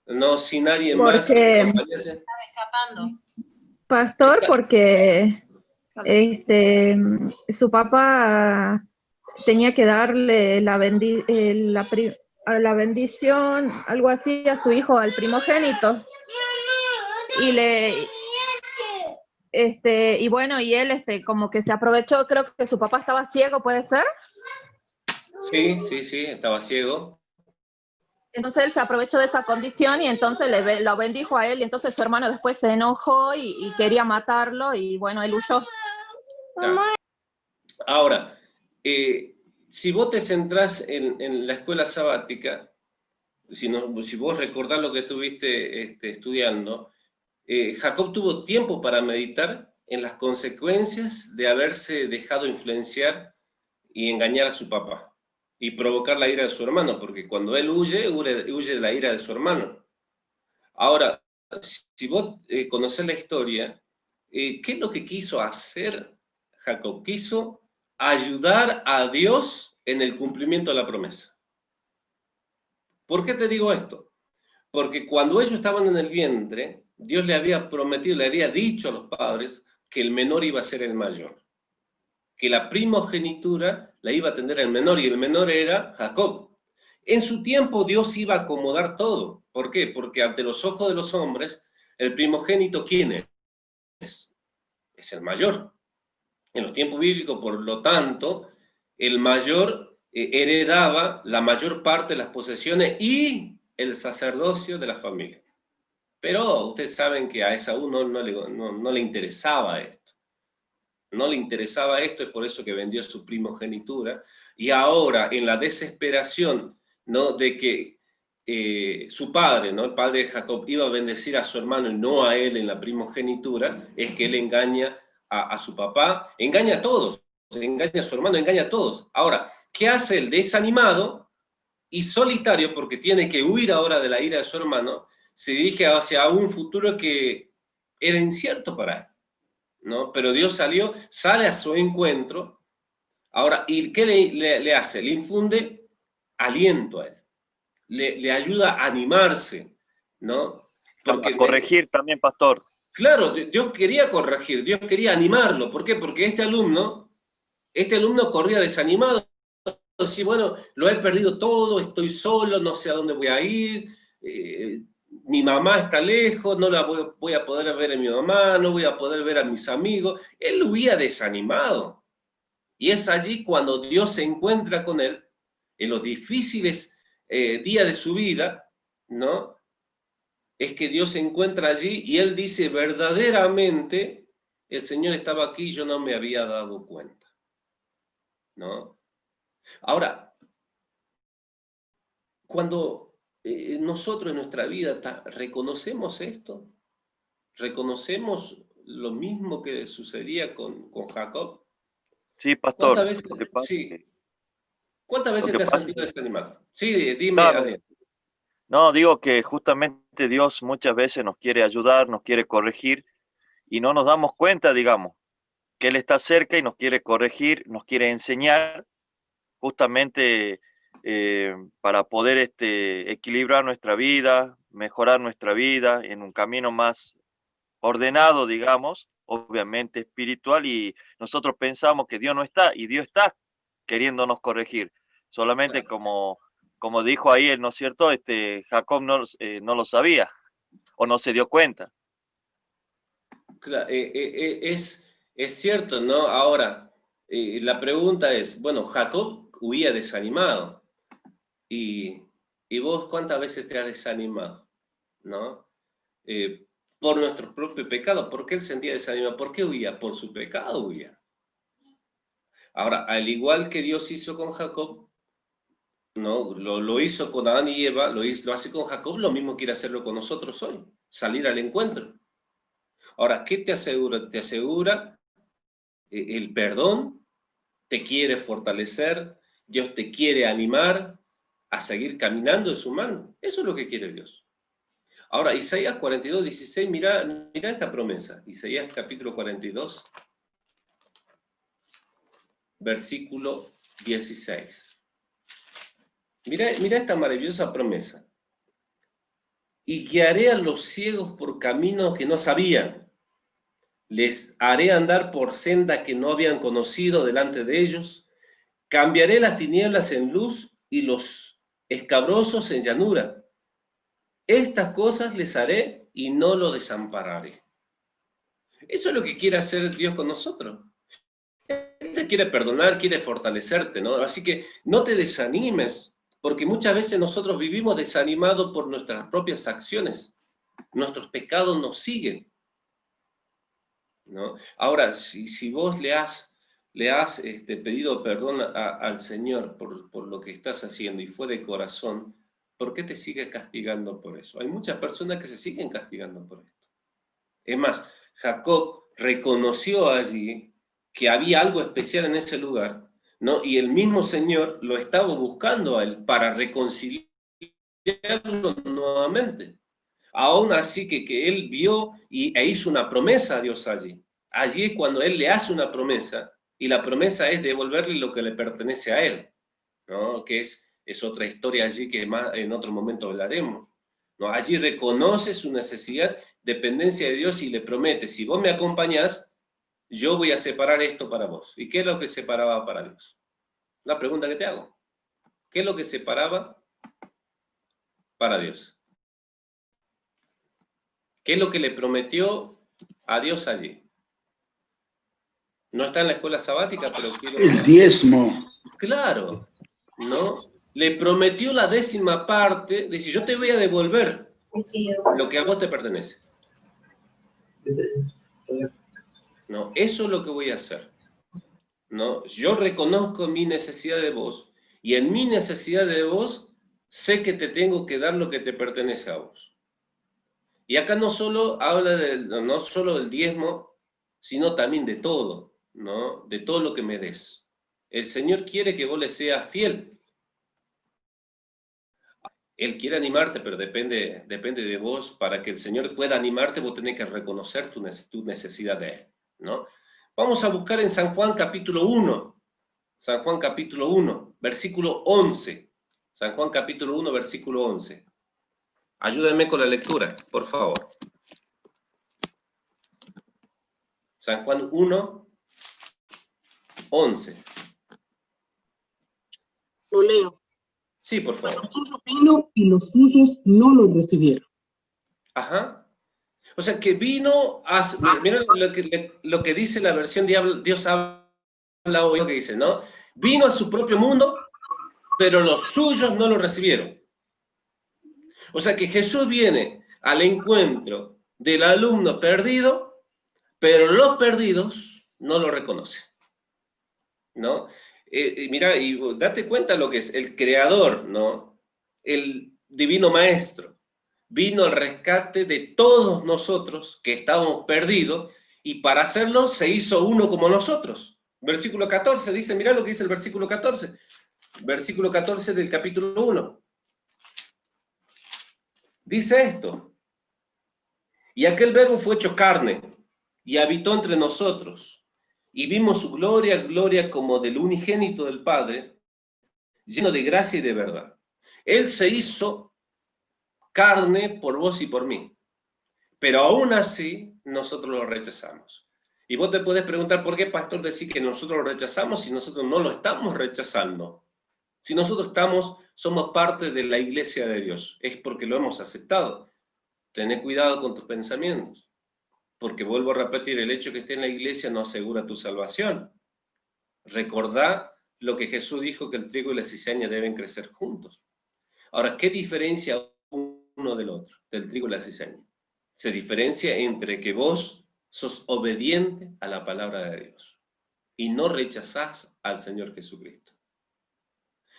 no sin nadie más que lo acompañase. Estaba escapando. Pastor, porque su papá tenía que darle la bendición, algo así, a su hijo, al primogénito. Y bueno, y él como que se aprovechó, creo que su papá estaba ciego, ¿puede ser? Sí, estaba ciego. Entonces él se aprovechó de esa condición y entonces lo bendijo a él, y entonces su hermano después se enojó y quería matarlo, y bueno, él huyó. Claro. Ahora, si vos te centrás en la escuela sabática, si vos recordás lo que estuviste estudiando, Jacob tuvo tiempo para meditar en las consecuencias de haberse dejado influenciar y engañar a su papá y provocar la ira de su hermano, porque cuando él huye de la ira de su hermano. Ahora, si vos conocés la historia, ¿qué es lo que quiso hacer Jacob? Quiso ayudar a Dios en el cumplimiento de la promesa. ¿Por qué te digo esto? Porque cuando ellos estaban en el vientre, Dios le había prometido, le había dicho a los padres que el menor iba a ser el mayor, que la primogenitura la iba a tener el menor, y el menor era Jacob. En su tiempo Dios iba a acomodar todo. ¿Por qué? Porque ante los ojos de los hombres, el primogénito, ¿quién es? Es el mayor. En los tiempos bíblicos, por lo tanto, el mayor heredaba la mayor parte de las posesiones y el sacerdocio de la familia. Pero ustedes saben que a Esaú no le interesaba esto. No le interesaba esto, es por eso que vendió su primogenitura. Y ahora, en la desesperación, ¿no?, de que su padre, ¿no?, el padre de Jacob, iba a bendecir a su hermano y no a él en la primogenitura, es que él engaña a su papá, engaña a todos, engaña a su hermano, engaña a todos. Ahora, ¿qué hace el desanimado y solitario, porque tiene que huir ahora de la ira de su hermano? Se dirige hacia un futuro que era incierto para él, ¿no? Pero Dios sale a su encuentro. Ahora, ¿y qué le hace? Le infunde aliento a él, le ayuda a animarse, ¿no? Porque corregir también, pastor. Claro, Dios quería corregir, Dios quería animarlo. ¿Por qué? Porque este alumno corría desanimado. Decía, bueno, lo he perdido todo, estoy solo, no sé a dónde voy a ir, mi mamá está lejos, no la voy a poder ver a mi mamá, no voy a poder ver a mis amigos. Él huía desanimado. Y es allí cuando Dios se encuentra con él, en los difíciles días de su vida, ¿no? Es que Dios se encuentra allí y él dice, verdaderamente, el Señor estaba aquí y yo no me había dado cuenta, ¿no? Ahora, cuando nosotros en nuestra vida reconocemos esto, reconocemos lo mismo que sucedía con Jacob. Sí, pastor. ¿Cuántas veces te has sentido desanimado? Sí, dime, Adrián. No, digo que justamente Dios muchas veces nos quiere ayudar, nos quiere corregir, y no nos damos cuenta, digamos, que Él está cerca y nos quiere corregir, nos quiere enseñar, justamente para poder equilibrar nuestra vida, mejorar nuestra vida en un camino más ordenado, digamos, obviamente espiritual, y nosotros pensamos que Dios no está, y Dios está queriéndonos corregir. Solamente Claro. como dijo ahí él, ¿no es cierto? Jacob no lo sabía o no se dio cuenta. Claro, es cierto, ¿no? Ahora, la pregunta es, bueno, Jacob huía desanimado. ¿Y vos cuántas veces te has desanimado? ¿No? por nuestro propio pecado. ¿Por qué él sentía desanimado? ¿Por qué huía? Por su pecado huía. Ahora, al igual que Dios hizo con Jacob, ¿no? Lo hizo con Adán y Eva, lo hace con Jacob, lo mismo quiere hacerlo con nosotros hoy, salir al encuentro. Ahora, ¿qué te asegura? Te asegura el perdón, te quiere fortalecer, Dios te quiere animar a seguir caminando en su mano. Eso es lo que quiere Dios. Ahora, Isaías 42, 16, mira esta promesa. Isaías capítulo 42, versículo 16. Mira esta maravillosa promesa. Y guiaré a los ciegos por caminos que no sabían. Les haré andar por senda que no habían conocido delante de ellos. Cambiaré las tinieblas en luz y los escabrosos en llanura. Estas cosas les haré y no lo desampararé. Eso es lo que quiere hacer Dios con nosotros. Él te quiere perdonar, quiere fortalecerte, ¿no? Así que no te desanimes, porque muchas veces nosotros vivimos desanimados por nuestras propias acciones. Nuestros pecados nos siguen, ¿no? Ahora, si vos le has pedido perdón al Señor por lo que estás haciendo y fue de corazón, ¿por qué te sigue castigando por eso? Hay muchas personas que se siguen castigando por esto. Es más, Jacob reconoció allí que había algo especial en ese lugar, ¿no? Y el mismo Señor lo estaba buscando a él para reconciliarlo nuevamente. Aún así que él vio e hizo una promesa a Dios allí. Allí es cuando él le hace una promesa, y la promesa es devolverle lo que le pertenece a él, ¿no? Que es otra historia allí que más en otro momento hablaremos, ¿no? Allí reconoce su necesidad, dependencia de Dios, y le promete: si vos me acompañás, yo voy a separar esto para vos. ¿Y qué es lo que separaba para Dios? La pregunta que te hago. ¿Qué es lo que separaba para Dios? ¿Qué es lo que le prometió a Dios allí? No está en la escuela sabática, pero quiero... El diezmo. Claro, ¿no? Le prometió la 10ª parte, dice: yo te voy a devolver lo que a vos te pertenece. No, eso es lo que voy a hacer, ¿no? Yo reconozco mi necesidad de vos, y en mi necesidad de vos sé que te tengo que dar lo que te pertenece a vos. Y acá no solo habla no solo del diezmo, sino también de todo, ¿no? De todo lo que me des. El Señor quiere que vos le seas fiel. Él quiere animarte, pero depende de vos. Para que el Señor pueda animarte, vos tenés que reconocer tu necesidad de Él, ¿no? Vamos a buscar en San Juan capítulo 1. San Juan capítulo 1, versículo 11. San Juan capítulo 1, versículo 11. Ayúdenme con la lectura, por favor. San Juan 1, 11. Lo leo. Sí, por favor. Los suyos vino y los suyos no lo recibieron. Ajá. O sea, que vino a... Miren lo que dice la versión Dios habla hoy, que dice, ¿no? Vino a su propio mundo, pero los suyos no lo recibieron. O sea que Jesús viene al encuentro del alumno perdido, pero los perdidos no lo reconocen, ¿no? Mira, y date cuenta lo que es el creador, ¿no? El divino maestro vino al rescate de todos nosotros que estábamos perdidos, y para hacerlo se hizo uno como nosotros. Versículo 14 dice, mirá lo que dice el versículo 14. Versículo 14 del capítulo 1. Dice esto: y aquel verbo fue hecho carne, y habitó entre nosotros, y vimos su gloria, gloria como del unigénito del Padre, lleno de gracia y de verdad. Él se hizo carne por vos y por mí, pero aún así nosotros lo rechazamos. Y vos te podés preguntar, ¿por qué, pastor, decir que nosotros lo rechazamos si nosotros no lo estamos rechazando? Si nosotros somos parte de la iglesia de Dios, es porque lo hemos aceptado. Tené cuidado con tus pensamientos, porque vuelvo a repetir, el hecho de que esté en la iglesia no asegura tu salvación. Recordá lo que Jesús dijo, que el trigo y la cizaña deben crecer juntos. Ahora, ¿qué diferencia uno del otro, del trigo y la cizaña? Se diferencia entre que vos sos obediente a la palabra de Dios y no rechazás al Señor Jesucristo.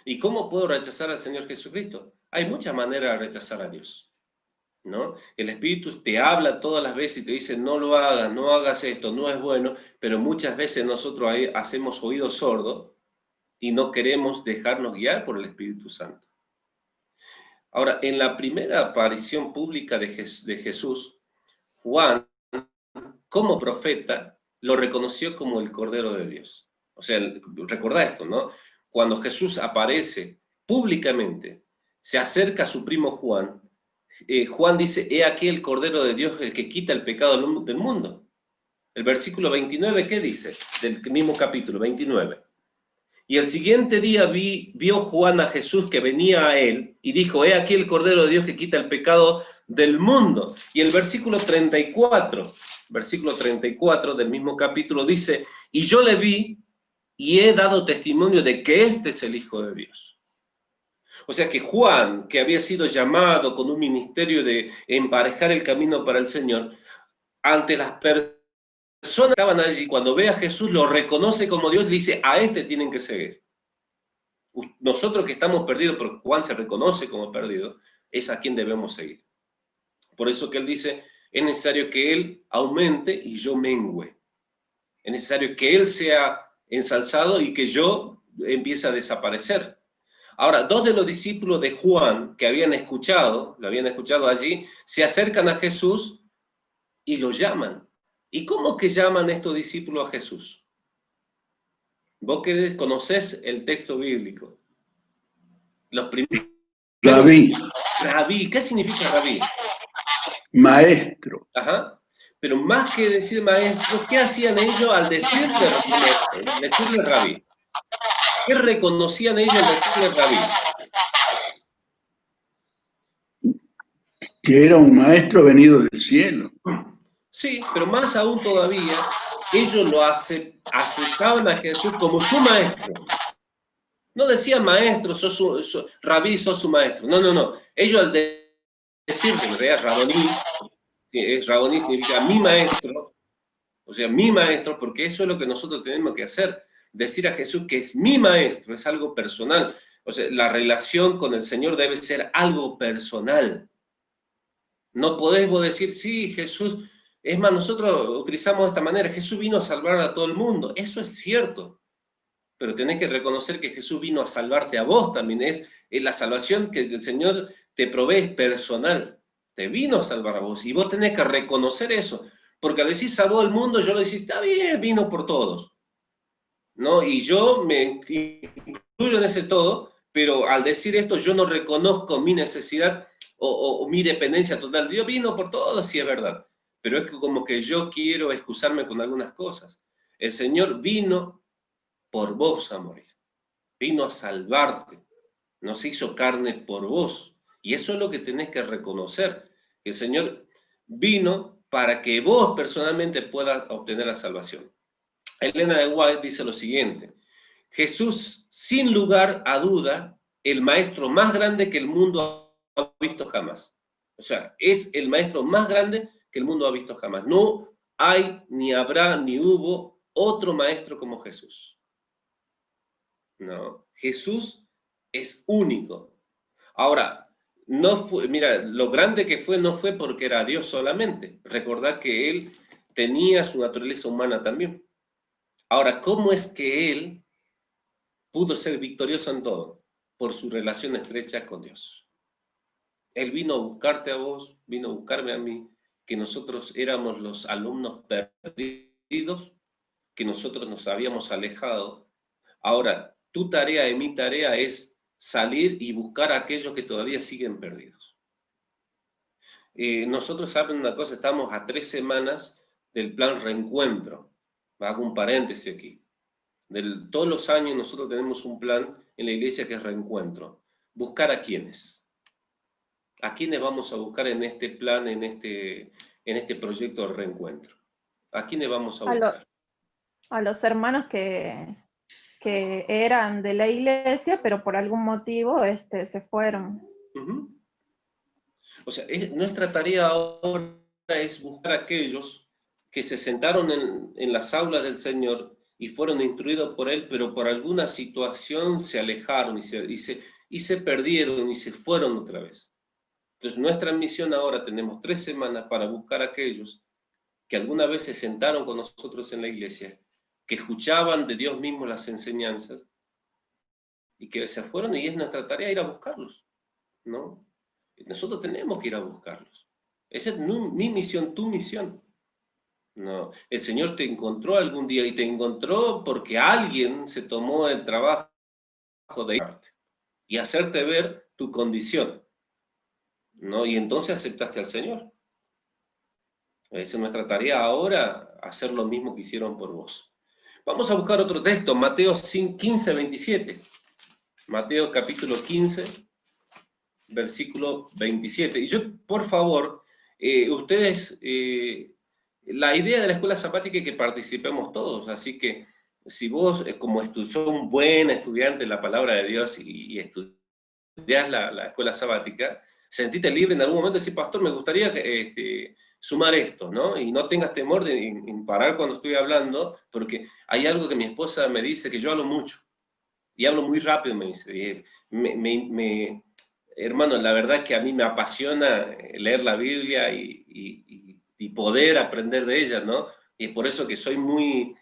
¿Y cómo puedo rechazar al Señor Jesucristo? Hay muchas maneras de rechazar a Dios, ¿no? El Espíritu te habla todas las veces y te dice, no lo hagas, no hagas esto, no es bueno, pero muchas veces nosotros ahí hacemos oídos sordos y no queremos dejarnos guiar por el Espíritu Santo. Ahora, en la primera aparición pública de Jesús, Juan, como profeta, lo reconoció como el Cordero de Dios. O sea, recordá esto, ¿no? Cuando Jesús aparece públicamente, se acerca a su primo Juan, Juan dice, he aquí el Cordero de Dios, el que quita el pecado del mundo. El versículo 29, ¿qué dice? Del mismo capítulo, 29. Y el siguiente día vio Juan a Jesús que venía a él y dijo, he aquí el Cordero de Dios que quita el pecado del mundo. Y el versículo 34 del mismo capítulo dice, y yo le vi y he dado testimonio de que este es el Hijo de Dios. O sea que Juan, que había sido llamado con un ministerio de emparejar el camino para el Señor, ante las personas que estaban allí, cuando ve a Jesús, lo reconoce como Dios, le dice, a este tienen que seguir. Nosotros que estamos perdidos, porque Juan se reconoce como perdido, es a quien debemos seguir. Por eso que él dice, es necesario que él aumente y yo mengüe. Es necesario que él sea ensalzado y que yo empiece a desaparecer. Ahora, dos de los discípulos de Juan que lo habían escuchado allí, se acercan a Jesús y lo llaman. ¿Y cómo que llaman estos discípulos a Jesús? Vos que conocés el texto bíblico. Los primeros... Rabí. Rabí, ¿qué significa rabí? Maestro. Ajá. Pero más que decir maestro, ¿qué hacían ellos al decirle rabí? ¿Qué reconocían ellos al decirle rabí? Que era un maestro venido del cielo. Sí, pero más aún todavía, ellos lo aceptaban a Jesús como su maestro. No decían maestro, rabí, sos su maestro. No. Ellos al decirle, en realidad, Raboní significa mi maestro, o sea, mi maestro, porque eso es lo que nosotros tenemos que hacer. Decir a Jesús que es mi maestro, es algo personal. O sea, la relación con el Señor debe ser algo personal. No podés vos decir, sí, Jesús... Es más, nosotros utilizamos de esta manera, Jesús vino a salvar a todo el mundo. Eso es cierto. Pero tenés que reconocer que Jesús vino a salvarte a vos también. Es la salvación que el Señor te provee es personal. Te vino a salvar a vos. Y vos tenés que reconocer eso. Porque al decir salvó al mundo, yo le decís, está bien, vino por todos. ¿No? Y yo me incluyo en ese todo, pero al decir esto yo no reconozco mi necesidad o mi dependencia total. Dios vino por todos, sí es verdad. Pero es que como que yo quiero excusarme con algunas cosas. El Señor vino por vos a morir. Vino a salvarte. No se hizo carne por vos. Y eso es lo que tenés que reconocer. El Señor vino para que vos personalmente puedas obtener la salvación. Elena de White dice lo siguiente. Jesús, sin lugar a duda, el maestro más grande que el mundo ha visto jamás. O sea, es el maestro más grande que el mundo ha visto jamás. No hay, ni habrá, ni hubo otro maestro como Jesús. No, Jesús es único. Ahora, no fue, mira, lo grande que fue no fue porque era Dios solamente. Recordad que Él tenía su naturaleza humana también. Ahora, ¿cómo es que Él pudo ser victorioso en todo? Por su relación estrecha con Dios. Él vino a buscarte a vos, vino a buscarme a mí, que nosotros éramos los alumnos perdidos, que nosotros nos habíamos alejado. Ahora, tu tarea y mi tarea es salir y buscar a aquellos que todavía siguen perdidos. Nosotros, saben una cosa, estamos a 3 semanas del plan Reencuentro. Hago un paréntesis aquí. Todos los años nosotros tenemos un plan en la iglesia que es Reencuentro. Buscar a quiénes. ¿A quiénes vamos a buscar en este plan, en este proyecto de reencuentro? ¿A quiénes vamos a buscar? A los hermanos que eran de la iglesia, pero por algún motivo se fueron. O sea, nuestra tarea ahora es buscar a aquellos que se sentaron en las aulas del Señor y fueron instruidos por Él, pero por alguna situación se alejaron y se perdieron y se fueron otra vez. Entonces nuestra misión ahora, tenemos 3 semanas para buscar a aquellos que alguna vez se sentaron con nosotros en la iglesia, que escuchaban de Dios mismo las enseñanzas, y que se fueron, y es nuestra tarea ir a buscarlos, ¿no? Nosotros tenemos que ir a buscarlos. Esa es mi misión, tu misión. No, el Señor te encontró algún día, y te encontró porque alguien se tomó el trabajo de ayudarte y hacerte ver tu condición, ¿no? Y entonces aceptaste al Señor. Esa es nuestra tarea ahora, hacer lo mismo que hicieron por vos. Vamos a buscar otro texto, Mateo 15, 27. Mateo capítulo 15, versículo 27. Y yo, por favor, ustedes, la idea de la escuela sabática es que participemos todos, así que si vos, como sos un buen estudiante de la palabra de Dios y estudiás la escuela sabática, sentite libre en algún momento de decir, pastor, me gustaría sumar esto, ¿no? Y no tengas temor en parar cuando estoy hablando, porque hay algo que mi esposa me dice, que yo hablo mucho, y hablo muy rápido, me dice. Hermano, la verdad que a mí me apasiona leer la Biblia y poder aprender de ella, ¿no? Y es por eso que soy muy...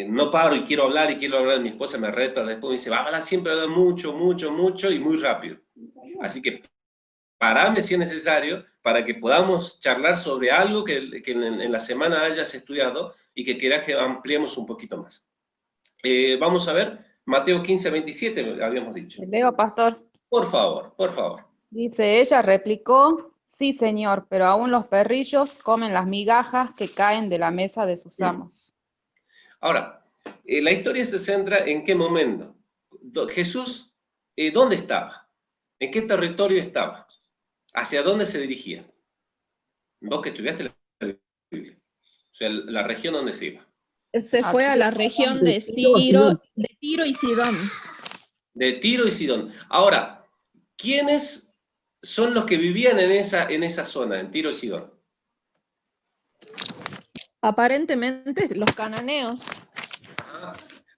no paro y quiero hablar, mi esposa me reta, después me dice, va a hablar, siempre habla mucho, mucho, mucho y muy rápido. Así que parame si es necesario, para que podamos charlar sobre algo que en la semana hayas estudiado y que quieras que ampliemos un poquito más. Vamos a ver, Mateo 15, 27, habíamos dicho. Leo, pastor. Por favor, por favor. Dice, ella replicó, sí, señor, pero aún los perrillos comen las migajas que caen de la mesa de sus amos. Ahora, la historia se centra en qué momento. Jesús, ¿dónde estaba? ¿En qué territorio estaba? ¿Hacia dónde se dirigía? Vos que estudiaste la Biblia. O sea, la región donde se iba. Se fue a la región de Tiro y Sidón. De Tiro y Sidón. Ahora, ¿quiénes son los que vivían en esa zona, en Tiro y Sidón? Aparentemente los cananeos.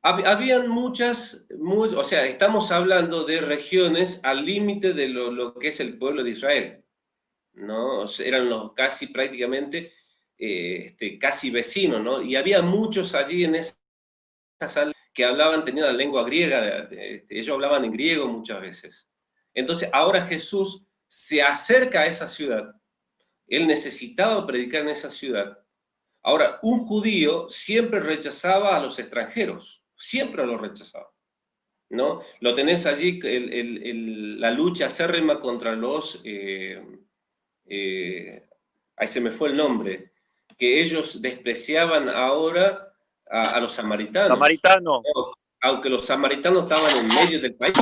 Habían muchas, o sea, estamos hablando de regiones al límite de lo que es el pueblo de Israel, ¿no? O sea, eran los casi prácticamente, casi vecinos, ¿no? Y había muchos allí en esa sala que tenían la lengua griega, ellos hablaban en griego muchas veces. Entonces, ahora Jesús se acerca a esa ciudad, él necesitaba predicar en esa ciudad. Ahora, un judío siempre rechazaba a los extranjeros, siempre lo rechazaba, ¿no? Lo tenés allí, la lucha acérrima contra los, ahí se me fue el nombre, que ellos despreciaban ahora a los samaritanos. Samaritano. Aunque los samaritanos estaban en medio del país,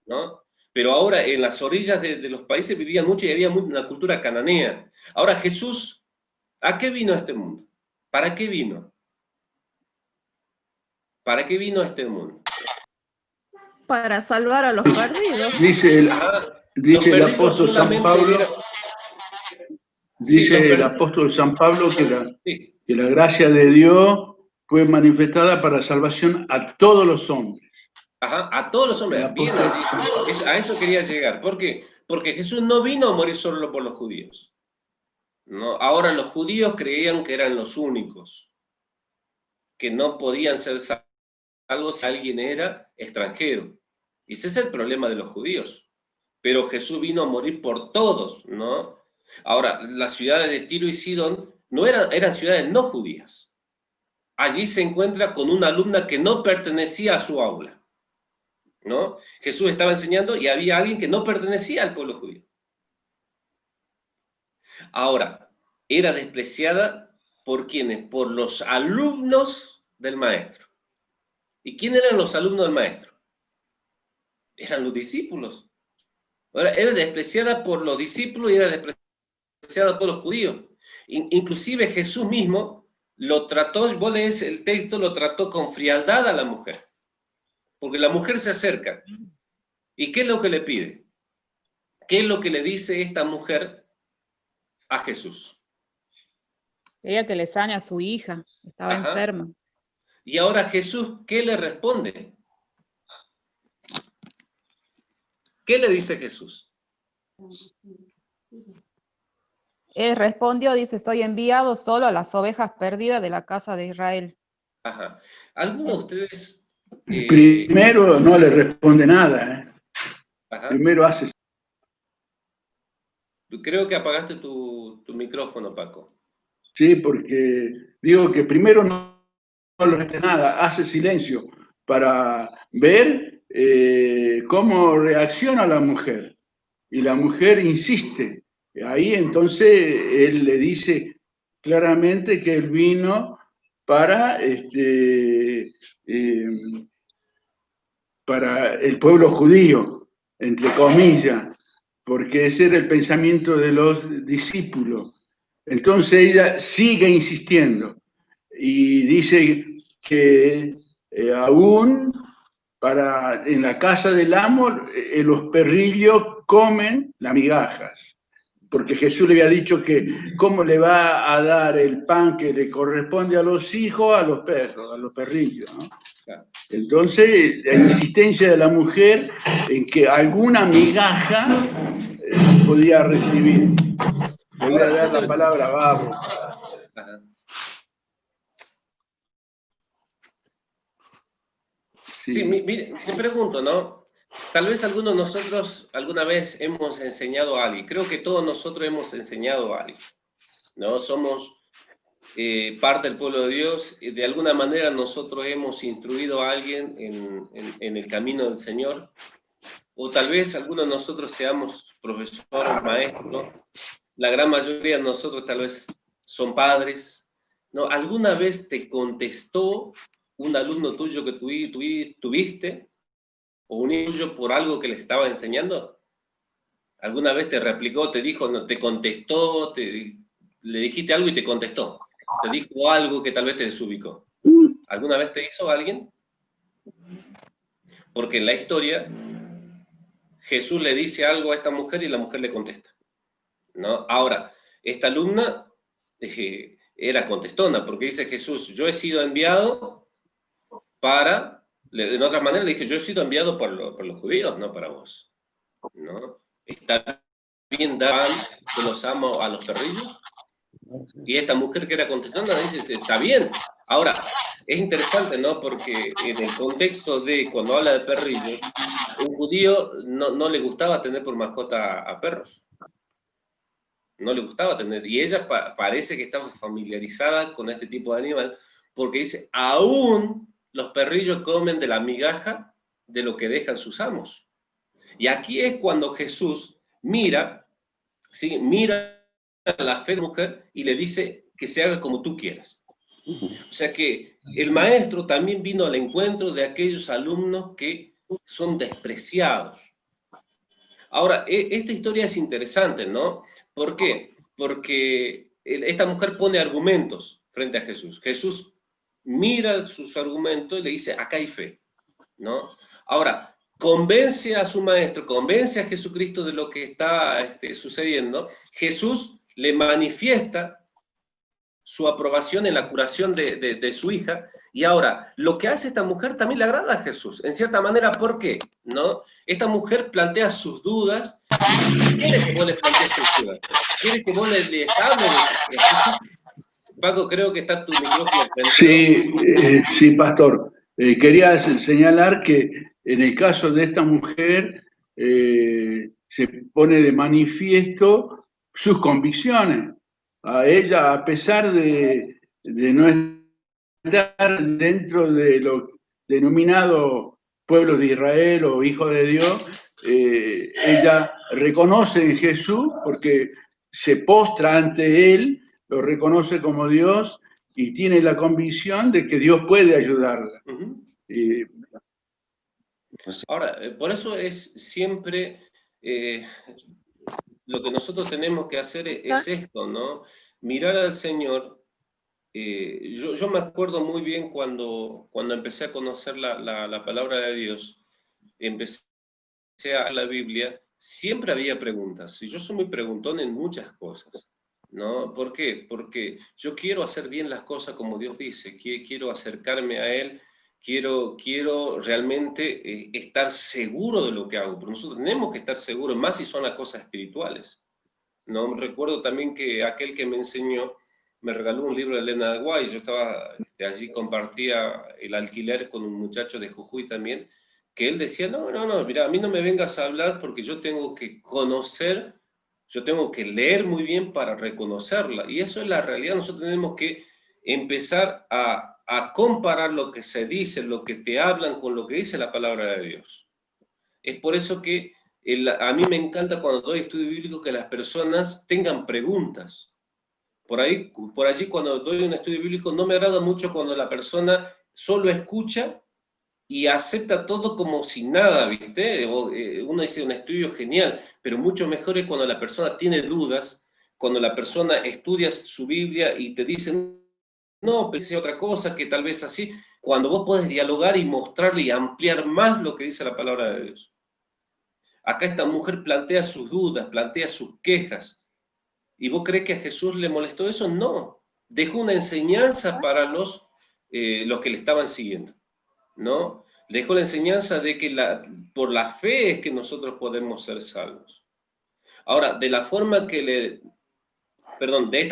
¿no? Pero ahora en las orillas de los países vivían mucho y había una cultura cananea. Ahora Jesús, ¿a qué vino a este mundo? ¿Para qué vino? ¿Para qué vino a este mundo? Para salvar a los perdidos. Dice el apóstol San Pablo, el apóstol San Pablo que la gracia de Dios fue manifestada para salvación a todos los hombres. Ajá, a todos los hombres. Bien, a eso quería llegar. ¿Por qué? Porque Jesús no vino a morir solo por los judíos. ¿No? Ahora los judíos creían que eran los únicos, que no podían ser salvos si alguien era extranjero. Y ese es el problema de los judíos. Pero Jesús vino a morir por todos, ¿no? Ahora, las ciudades de Tiro y Sidón eran ciudades no judías. Allí se encuentra con una alumna que no pertenecía a su aula, ¿no? Jesús estaba enseñando y había alguien que no pertenecía al pueblo judío. Ahora, era despreciada ¿por quiénes? Por los alumnos del maestro. ¿Y quién eran los alumnos del maestro? Eran los discípulos. Ahora, era despreciada por los discípulos y era despreciada por los judíos. Inclusive Jesús mismo lo trató, vos lees el texto, lo trató con frialdad a la mujer. Porque la mujer se acerca. ¿Y qué es lo que le pide? ¿Qué es lo que le dice esta mujer a Jesús? Quería que le sane a su hija, estaba Ajá. enferma. Y ahora Jesús, ¿qué le responde? ¿Qué le dice Jesús? Él respondió, dice, soy enviado solo a las ovejas perdidas de la casa de Israel. Ajá. ¿Alguno de ustedes... Primero no le responde nada, ¿eh? Ajá. Primero hace... Creo que apagaste tu micrófono, Paco. Sí, porque digo que primero no le responde nada, hace silencio para ver cómo reacciona la mujer. Y la mujer insiste. Ahí entonces él le dice claramente que él vino para el pueblo judío, entre comillas, porque ese era el pensamiento de los discípulos. Entonces ella sigue insistiendo y dice que aún en la casa del amo los perrillos comen las migajas, porque Jesús le había dicho que cómo le va a dar el pan que le corresponde a los hijos a los perros, a los perrillos, ¿no? Entonces, la insistencia de la mujer en que alguna migaja podía recibir. Voy a dar la palabra a Babo. Sí, mire, te pregunto, ¿no? Tal vez algunos de nosotros alguna vez hemos enseñado a alguien. Creo que todos nosotros hemos enseñado a alguien, ¿no? Somos parte del pueblo de Dios. De alguna manera nosotros hemos instruido a alguien en el camino del Señor. O tal vez algunos de nosotros seamos profesores, maestros. La gran mayoría de nosotros tal vez son padres, ¿no? ¿Alguna vez te contestó un alumno tuyo que tuviste, o un hijo tuyo por algo que le estaba enseñando? ¿Alguna vez te replicó, te dijo, no, te contestó, le dijiste algo y te contestó? ¿Te dijo algo que tal vez te desubicó? ¿Alguna vez te hizo alguien? Porque en la historia Jesús le dice algo a esta mujer y la mujer le contesta, ¿no? Ahora, esta alumna era contestona, porque dice Jesús, yo he sido enviado para, en otra manera le dije, yo he sido enviado por los judíos, no para vos, ¿no? ¿Está bien dar que los amo a los perrillos? Y esta mujer que era contestona dice, está bien. Ahora, es interesante, ¿no? Porque en el contexto de cuando habla de perrillos, un judío no le gustaba tener por mascota a perros. No le gustaba tener. Y ella parece que estaba familiarizada con este tipo de animal, porque dice, aún los perrillos comen de la migaja de lo que dejan sus amos. Y aquí es cuando Jesús mira, ¿sí? Mira a la fe de la mujer y le dice que se haga como tú quieras. O sea que el maestro también vino al encuentro de aquellos alumnos que son despreciados. Ahora, esta historia es interesante, ¿no? ¿Por qué? Porque esta mujer pone argumentos frente a Jesús. Jesús mira sus argumentos y le dice, acá hay fe, ¿no? Ahora, convence a su maestro, convence a Jesucristo de lo que está sucediendo. Jesús le manifiesta su aprobación en la curación de su hija, y ahora, lo que hace esta mujer también le agrada a Jesús, en cierta manera. ¿Por qué? ¿No? Esta mujer plantea sus dudas, y quiere que vos le plantees sus dudas, quiere que vos le hables. Paco, creo que está tu micrófono prendido. Sí, pastor. Quería señalar que en el caso de esta mujer se pone de manifiesto sus convicciones. A ella, a pesar de no estar dentro de lo denominado pueblo de Israel o hijo de Dios, ella reconoce en Jesús porque se postra ante él, lo reconoce como Dios y tiene la convicción de que Dios puede ayudarla. Ahora, por eso es siempre lo que nosotros tenemos que hacer es esto, ¿no? Mirar al Señor. Yo me acuerdo muy bien cuando empecé a conocer la palabra de Dios, empecé a la Biblia, siempre había preguntas, y yo soy muy preguntón en muchas cosas, ¿no? ¿Por qué? Porque yo quiero hacer bien las cosas como Dios dice, quiero acercarme a Él, quiero realmente estar seguro de lo que hago, pero nosotros tenemos que estar seguros, más si son las cosas espirituales, ¿no? Recuerdo también que aquel que me enseñó me regaló un libro de Elena de Guay, yo estaba allí, compartía el alquiler con un muchacho de Jujuy también, que él decía, no, mira, a mí no me vengas a hablar porque yo tengo que conocer, yo tengo que leer muy bien para reconocerla, y eso es la realidad. Nosotros tenemos que empezar a comparar lo que se dice, lo que te hablan con lo que dice la palabra de Dios. Es por eso que a mí me encanta cuando doy estudio bíblico que las personas tengan preguntas. Por allí cuando doy un estudio bíblico no me agrada mucho cuando la persona solo escucha y acepta todo como si nada, ¿viste? Uno dice un estudio genial, pero mucho mejor es cuando la persona tiene dudas, cuando la persona estudia su Biblia y te dice, no, pensé otra cosa, que tal vez así, cuando vos podés dialogar y mostrarle y ampliar más lo que dice la palabra de Dios. Acá esta mujer plantea sus dudas, plantea sus quejas. ¿Y vos crees que a Jesús le molestó eso? No. Dejó una enseñanza para los que le estaban siguiendo, ¿no? Dejó la enseñanza de que por la fe es que nosotros podemos ser salvos. Ahora, de esta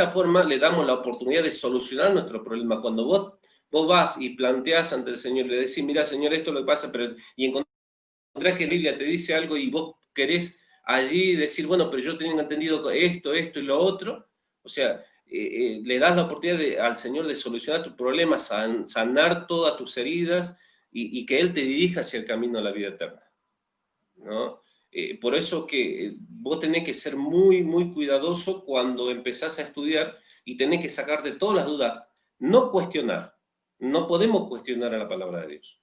forma le damos la oportunidad de solucionar nuestro problema. Cuando vos vas y planteás ante el Señor, le decís, mira, Señor, esto es lo que pasa, y encontrás que la Biblia te dice algo y vos querés allí decir, bueno, pero yo tengo entendido esto y lo otro, o sea, le das la oportunidad al Señor de solucionar tus problemas, sanar todas tus heridas y que Él te dirija hacia el camino de la vida eterna, ¿no? Por eso que vos tenés que ser muy, muy cuidadoso cuando empezás a estudiar y tenés que sacarte todas las dudas, no cuestionar, no podemos cuestionar a la palabra de Dios,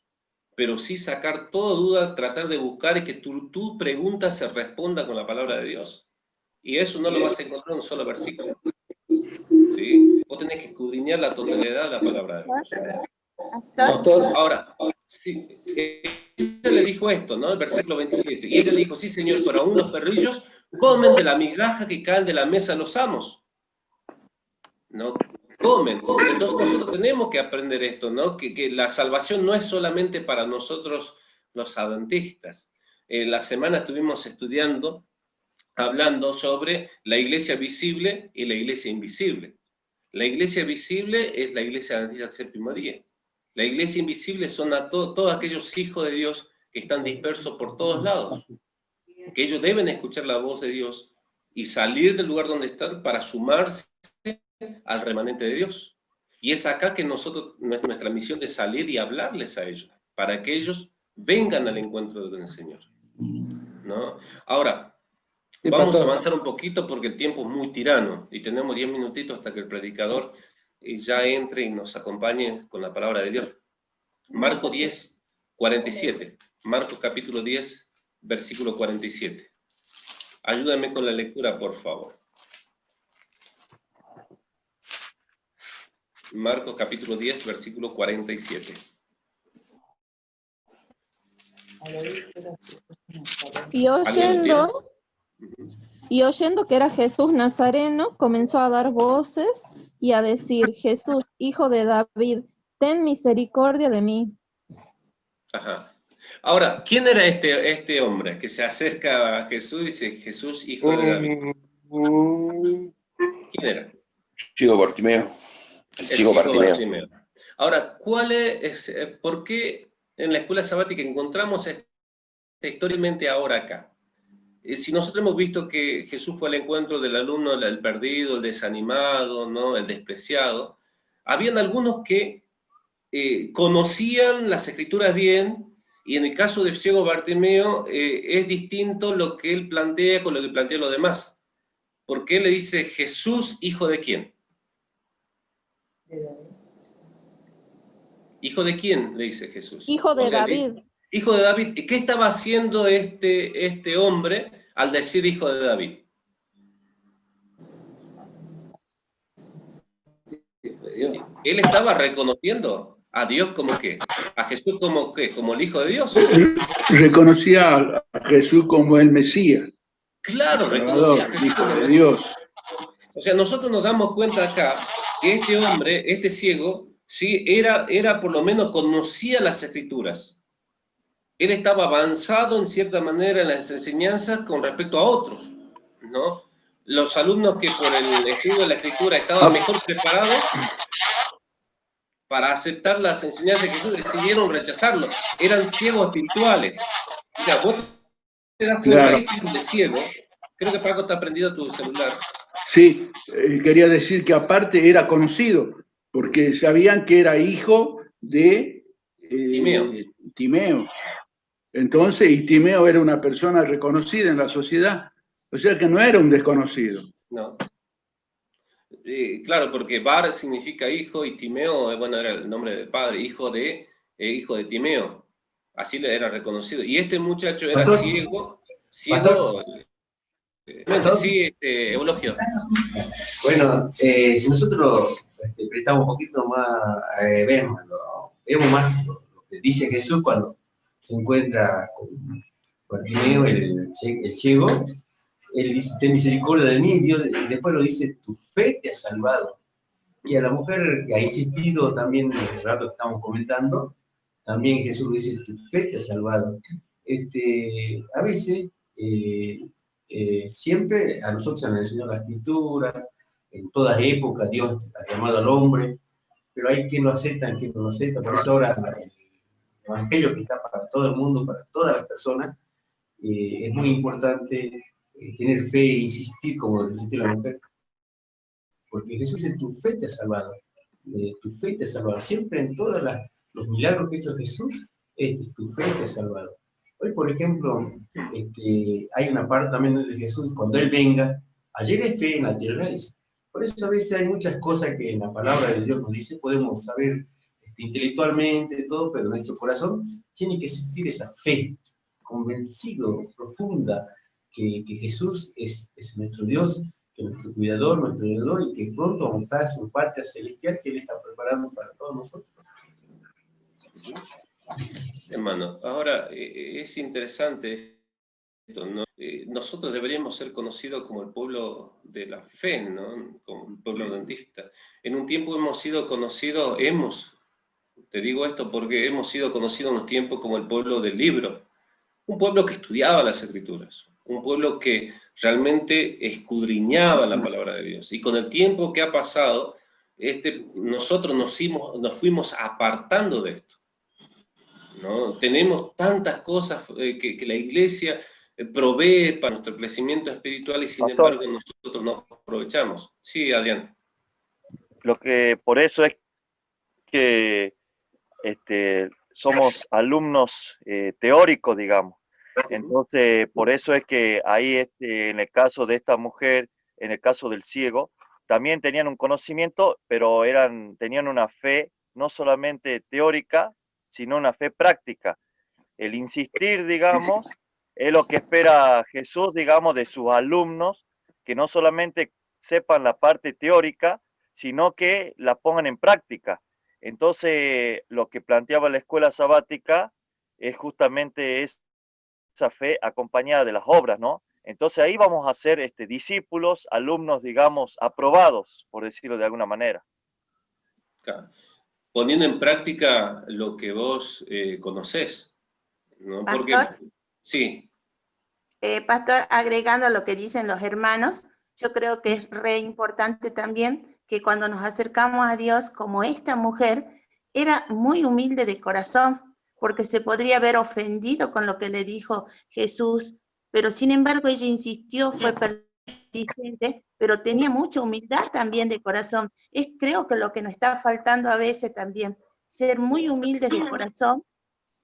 pero sí sacar toda duda, tratar de buscar y que tu pregunta se responda con la palabra de Dios. Y eso no lo vas a encontrar en un solo versículo. ¿Sí? Vos tenés que escudriñar la totalidad de la palabra de Dios. Ahora, sí, ella le dijo esto, ¿no? El versículo 27. Y ella le dijo, sí, Señor, pero aún los perrillos comen de la migaja que caen de la mesa los amos. ¿No? Comen. Entonces nosotros tenemos que aprender esto, ¿no? Que la salvación no es solamente para nosotros los adventistas. La semana estuvimos hablando sobre la iglesia visible y la iglesia invisible. La iglesia visible es la iglesia adventista del séptimo día. La iglesia invisible son todos aquellos hijos de Dios que están dispersos por todos lados, que ellos deben escuchar la voz de Dios y salir del lugar donde están para sumarse al remanente de Dios. Y es acá que nuestra misión de salir y hablarles a ellos, para que ellos vengan al encuentro del Señor, ¿no? Ahora, vamos a avanzar un poquito porque el tiempo es muy tirano y tenemos 10 minutitos hasta que el predicador ya entre y nos acompañe con la palabra de Dios. Marcos 10, 47. Marcos capítulo 10, versículo 47. Ayúdame con la lectura, por favor. Marcos capítulo 10, versículo 47. Y oyendo que era Jesús Nazareno, comenzó a dar voces y a decir, Jesús, hijo de David, ten misericordia de mí. Ajá. Ahora, ¿quién era este hombre que se acerca a Jesús y dice, Jesús, hijo de David? ¿Quién era? Ciego Bartimeo. El ciego Bartimeo. Ahora, ¿por qué en la escuela sabática encontramos esta historia ahora acá? Si nosotros hemos visto que Jesús fue al encuentro del alumno, el perdido, el desanimado, ¿no? El despreciado, habían algunos que conocían las escrituras bien, y en el caso del ciego Bartimeo es distinto lo que él plantea con lo que plantea los demás. Porque él le dice, Jesús, ¿hijo de quién? ¿Hijo de quién? Le dice Jesús. Hijo de David. Hijo de David. ¿Y qué estaba haciendo este hombre al decir hijo de David? Él estaba reconociendo a Dios como qué, a Jesús como qué, como el Hijo de Dios. Reconocía a Jesús como el Mesías. Claro, el Salvador, reconocía a Jesús Hijo como de el Dios. O sea, nosotros nos damos cuenta acá que este hombre, este ciego, sí, era por lo menos conocía las Escrituras. Él estaba avanzado en cierta manera en las enseñanzas con respecto a otros, ¿no? Los alumnos que por el estudio de la Escritura estaban mejor preparados para aceptar las enseñanzas de Jesús, decidieron rechazarlo. Eran ciegos espirituales. O sea, vos te das cuenta, Claro. este tipo de ciego, creo que Paco está prendido tu celular. Sí, quería decir que aparte era conocido, porque sabían que era hijo de Timeo. Entonces, y Timeo era una persona reconocida en la sociedad, o sea que no era un desconocido. No. Claro, porque Bar significa hijo y Timeo, bueno, era el nombre del padre, hijo de Timeo. Así le era reconocido. Y este muchacho era Pastor. ciego. Pastor. Sí, Eulogio. Bueno, si nosotros prestamos un poquito más, vemos más lo que dice Jesús cuando se encuentra con Bartimeo, el ciego. Él dice, ten misericordia de mí, Dios, y después lo dice, tu fe te ha salvado. Y a la mujer que ha insistido también en el rato que estamos comentando, también Jesús le dice, tu fe te ha salvado. A veces, siempre a nosotros se nos enseñó la Escritura, en todas épocas Dios ha llamado al hombre, pero hay quien lo acepta, quien no lo acepta. Por eso ahora el Evangelio que está para todo el mundo, para todas las personas, es muy importante tener fe e insistir como insistió la mujer. Porque Jesús en tu fe te ha salvado. Tu fe te ha salvado. Siempre en todos los milagros que ha hecho Jesús, tu fe te ha salvado. Hoy, por ejemplo, hay una parte también de Jesús, cuando Él venga, ayer es fe, en la tierra es. Por eso a veces hay muchas cosas que en la palabra de Dios nos dice, podemos saber intelectualmente todo, pero en nuestro corazón tiene que existir esa fe, convencido, profunda, que Jesús es nuestro Dios, que es nuestro cuidador, nuestro ayudador, y que pronto vamos a estar en su patria celestial que Él está preparando para todos nosotros. Hermano, ahora es interesante esto, ¿no? Nosotros deberíamos ser conocidos como el pueblo de la fe, ¿no? Como el pueblo adventista. En un tiempo hemos sido conocidos, te digo esto porque hemos sido conocidos en un tiempo como el pueblo del libro, un pueblo que estudiaba las Escrituras, un pueblo que realmente escudriñaba la palabra de Dios. Y con el tiempo que ha pasado, nosotros nos fuimos apartando de esto, ¿no? Tenemos tantas cosas que la iglesia provee para nuestro crecimiento espiritual y sin embargo nosotros no aprovechamos. Sí, Adrián. Por eso es que somos alumnos teóricos, digamos. Entonces, por eso es que ahí, en el caso de esta mujer, en el caso del ciego, también tenían un conocimiento, pero tenían una fe no solamente teórica, sino una fe práctica. El insistir, digamos, es lo que espera Jesús, digamos, de sus alumnos, que no solamente sepan la parte teórica, sino que la pongan en práctica. Entonces, lo que planteaba la escuela sabática es justamente esa fe acompañada de las obras, ¿no? Entonces ahí vamos a ser discípulos, alumnos, digamos, aprobados, por decirlo de alguna manera. Claro. Poniendo en práctica lo que vos conocés, ¿no? Porque, sí. Pastor, agregando a lo que dicen los hermanos, yo creo que es re importante también que cuando nos acercamos a Dios, como esta mujer, era muy humilde de corazón, porque se podría haber ofendido con lo que le dijo Jesús, pero sin embargo ella insistió, fue persistente, pero tenía mucha humildad también de corazón. Creo que lo que nos está faltando a veces también, ser muy humildes de corazón,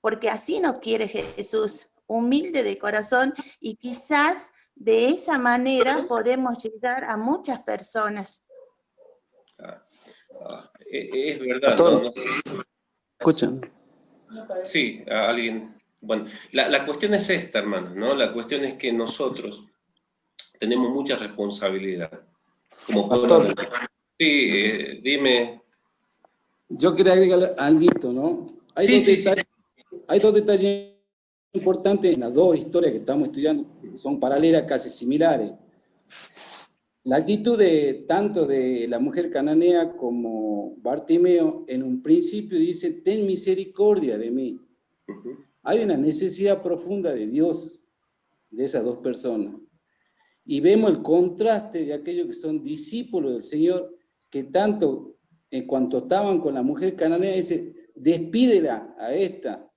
porque así nos quiere Jesús, humilde de corazón, y quizás de esa manera podemos llegar a muchas personas. Es verdad. Pastor, ¿no? ¿escuchan? Sí, a alguien. Bueno, la cuestión es esta, hermano, ¿no? La cuestión es que nosotros tenemos mucha responsabilidad. Como Pastor, sí, dime. yo quería agregar algo, ¿no? Hay dos detalles importantes en las dos historias que estamos estudiando, son paralelas, casi similares. La actitud tanto de la mujer cananea como Bartimeo en un principio dice, ten misericordia de mí. Hay una necesidad profunda de Dios, de esas dos personas. Y vemos el contraste de aquellos que son discípulos del Señor, que tanto en cuanto estaban con la mujer cananea, dice, despídela a esta.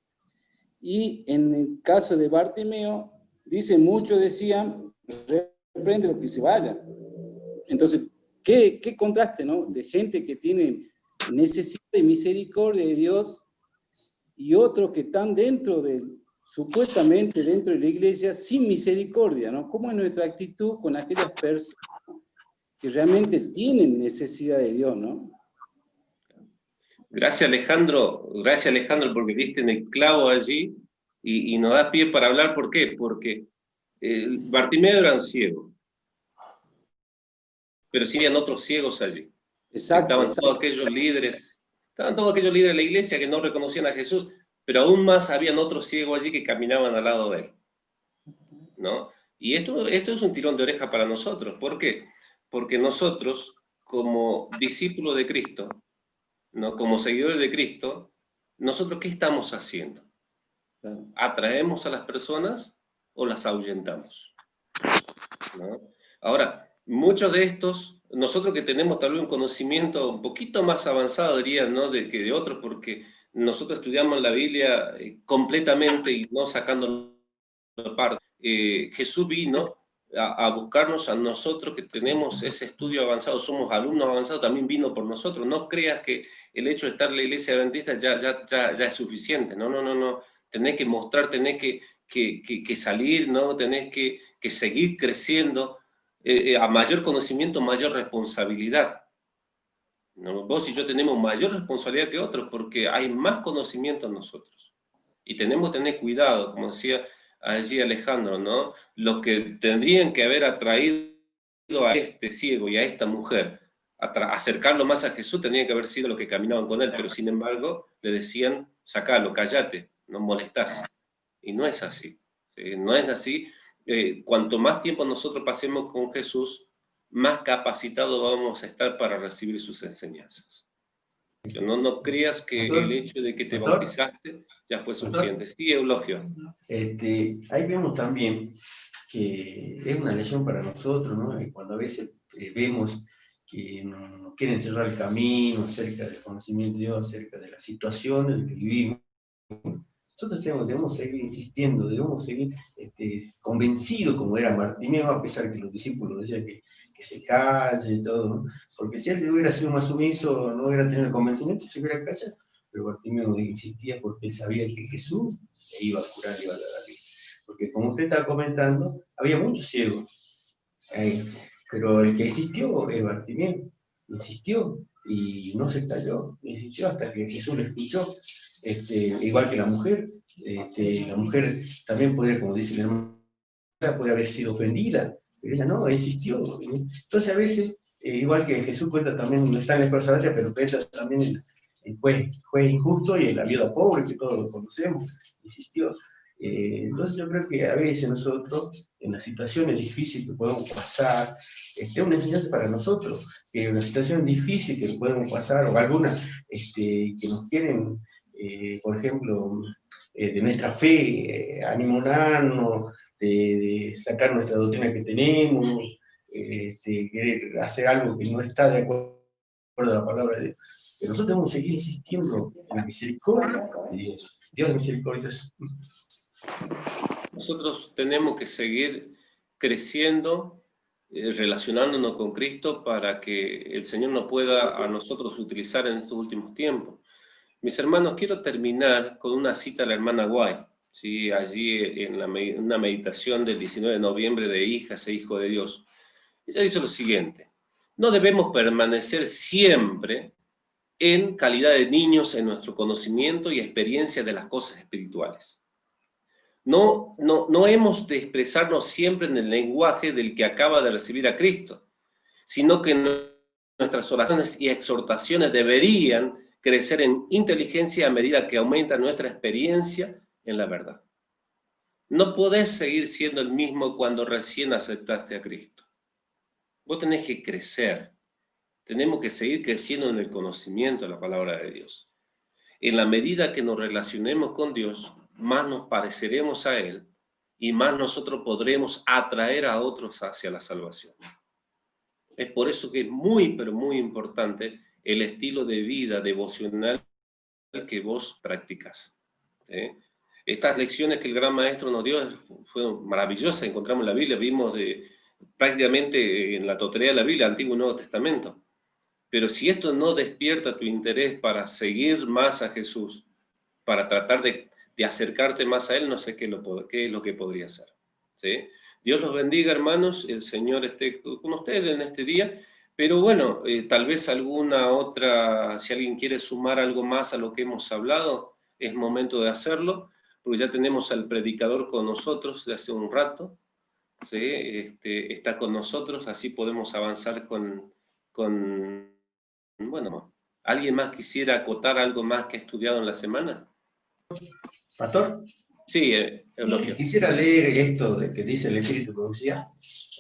Y en el caso de Bartimeo, dice, muchos decían, repréndelo que se vaya. Entonces, ¿qué contraste, ¿no? De gente que tiene necesidad de misericordia de Dios y otros que están supuestamente dentro de la iglesia sin misericordia, ¿no? ¿Cómo es nuestra actitud con aquellas personas que realmente tienen necesidad de Dios, ¿no? Gracias Alejandro, porque diste en el clavo allí y nos da pie para hablar. ¿Por qué? Porque Bartimeo era un ciego, pero sí habían otros ciegos allí. Estaban todos aquellos líderes de la iglesia que no reconocían a Jesús, pero aún más habían otros ciegos allí que caminaban al lado de él, ¿no? Y esto es un tirón de oreja para nosotros. ¿Por qué? Porque nosotros, como discípulos de Cristo, ¿no? Como seguidores de Cristo, ¿nosotros qué estamos haciendo? ¿Atraemos a las personas o las ahuyentamos? ¿No? Ahora, muchos de estos, nosotros que tenemos tal vez un conocimiento un poquito más avanzado, diría, ¿no? que de otros, porque nosotros estudiamos la Biblia completamente y no sacando parte. Jesús vino a buscarnos a nosotros que tenemos ese estudio avanzado, somos alumnos avanzados, también vino por nosotros. No creas que el hecho de estar en la iglesia adventista ya es suficiente. No. Tenés que mostrar, tenés que salir, ¿no? Tenés que seguir creciendo. A mayor conocimiento, mayor responsabilidad. ¿No? Vos y yo tenemos mayor responsabilidad que otros porque hay más conocimiento en nosotros. Y tenemos que tener cuidado, como decía allí Alejandro, ¿no? Los que tendrían que haber atraído a este ciego y a esta mujer, acercarlo más a Jesús, tendrían que haber sido los que caminaban con él, pero sin embargo le decían, sacalo, cállate, no molestás. Y no es así. ¿Sí? No es así. Cuanto más tiempo nosotros pasemos con Jesús, más capacitados vamos a estar para recibir sus enseñanzas. No creas que el hecho de que te bautizaste ya fue suficiente. Sí, Eulogio. Ahí vemos también que es una lección para nosotros, ¿no? Cuando a veces vemos que nos quieren cerrar el camino acerca del conocimiento de Dios, acerca de la situación en la que vivimos, nosotros debemos seguir insistiendo, debemos seguir convencidos como era Bartimeo, a pesar que los discípulos decían que se calle y todo, ¿no? Porque si él hubiera sido más sumiso, no hubiera tenido el convencimiento, se hubiera callado. Pero Bartimeo insistía porque él sabía que Jesús le iba a curar, le iba a dar la vida. Porque como usted estaba comentando, había muchos ciegos, pero el que insistió es Bartimeo, insistió y no se calló, insistió hasta que Jesús le escuchó. Igual que la mujer también podría, como dice la hermana, puede haber sido ofendida, pero ella no, insistió. Entonces a veces, igual que Jesús cuenta también, no está en el personaje, pero cuenta también el juez injusto y la viuda pobre, que todos lo conocemos, insistió. Entonces yo creo que a veces nosotros, en las situaciones difíciles que podemos pasar, es una enseñanza para nosotros, que en una situación difícil que podemos pasar, o alguna que nos quieren, por ejemplo, de nuestra fe, animarnos, de sacar nuestra doctrina que tenemos, querer hacer algo que no está de acuerdo a la palabra de Dios. Pero nosotros debemos seguir insistiendo en la misericordia de Dios. Dios es misericordioso. Nosotros tenemos que seguir creciendo, relacionándonos con Cristo para que el Señor nos pueda a nosotros utilizar en estos últimos tiempos. Mis hermanos, quiero terminar con una cita de la hermana White, ¿sí? Allí en una meditación del 19 de noviembre de Hijas e Hijos de Dios. Ella dice lo siguiente: no debemos permanecer siempre en calidad de niños en nuestro conocimiento y experiencia de las cosas espirituales. No hemos de expresarnos siempre en el lenguaje del que acaba de recibir a Cristo, sino que nuestras oraciones y exhortaciones deberían crecer en inteligencia a medida que aumenta nuestra experiencia en la verdad. No podés seguir siendo el mismo cuando recién aceptaste a Cristo. Vos tenés que crecer. Tenemos que seguir creciendo en el conocimiento de la palabra de Dios. En la medida que nos relacionemos con Dios, más nos pareceremos a Él y más nosotros podremos atraer a otros hacia la salvación. Es por eso que es muy, pero muy importante el estilo de vida devocional que vos practicas. Estas lecciones que el Gran Maestro nos dio fueron maravillosas. Encontramos en la Biblia, vimos prácticamente en la totalidad de la Biblia, Antiguo y Nuevo Testamento. Pero si esto no despierta tu interés para seguir más a Jesús, para tratar de acercarte más a Él, no sé qué es lo que podría hacer. ¿Sí? Dios los bendiga, hermanos, el Señor esté con ustedes en este día, pero bueno, tal vez alguna otra, si alguien quiere sumar algo más a lo que hemos hablado, es momento de hacerlo, porque ya tenemos al predicador con nosotros de hace un rato, ¿sí? Está con nosotros, así podemos avanzar con bueno, ¿alguien más quisiera acotar algo más que ha estudiado en la semana? Pastor. Sí, Eulogio. Quisiera leer esto de que dice el Espíritu Profecía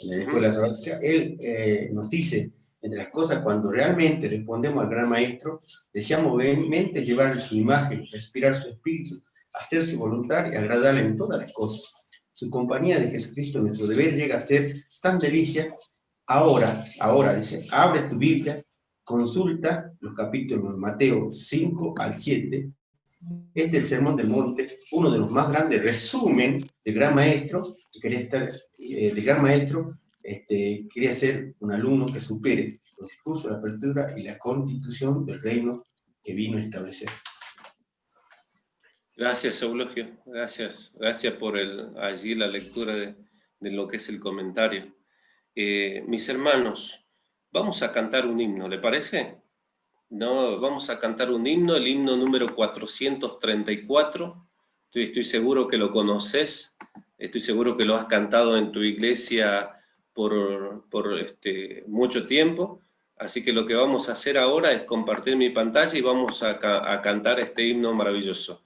en la Escuela Sabática. Él nos dice, entre las cosas, cuando realmente respondemos al Gran Maestro, deseamos vehemente llevar su imagen, respirar su espíritu, hacer su voluntad y agradarle en todas las cosas. Su compañía de Jesucristo, nuestro deber, llega a ser tan delicia. Ahora, dice, abre tu Biblia, consulta los capítulos de Mateo 5 al 7. Este es el Sermón del Monte, uno de los más grandes resumen del Gran Maestro. Quería ser un alumno que supere los discursos, la apertura y la constitución del reino que vino a establecer. Gracias, Eulogio. Gracias por allí la lectura de lo que es el comentario. Mis hermanos, vamos a cantar un himno, ¿le parece? No, vamos a cantar un himno, el himno número 434. Estoy seguro que lo conoces, estoy seguro que lo has cantado en tu iglesia por mucho tiempo. Así que lo que vamos a hacer ahora es compartir mi pantalla y vamos a cantar este himno maravilloso.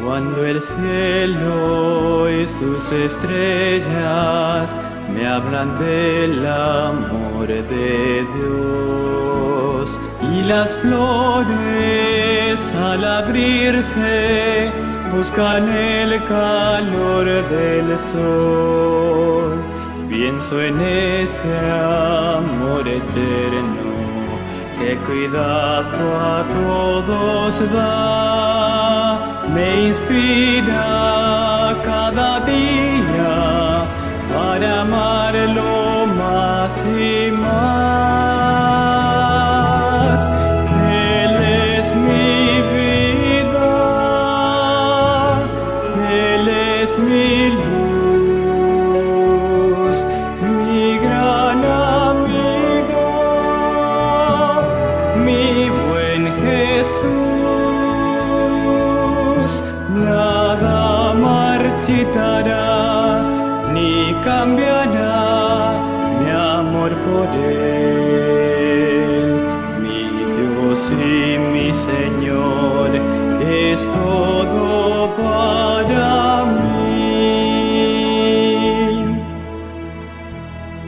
Cuando el cielo y sus estrellas me hablan del amor de Dios y las flores al abrirse buscan el calor del sol, pienso en ese amor eterno que cuidado a todos da, me inspira cada día para amarlo más y más. Él es mi vida, Él es mi luz, mi gran amigo, mi buen Jesús. Nada marchitará ni cambiará mi amor por Él. Mi Dios y mi Señor es todo para mí.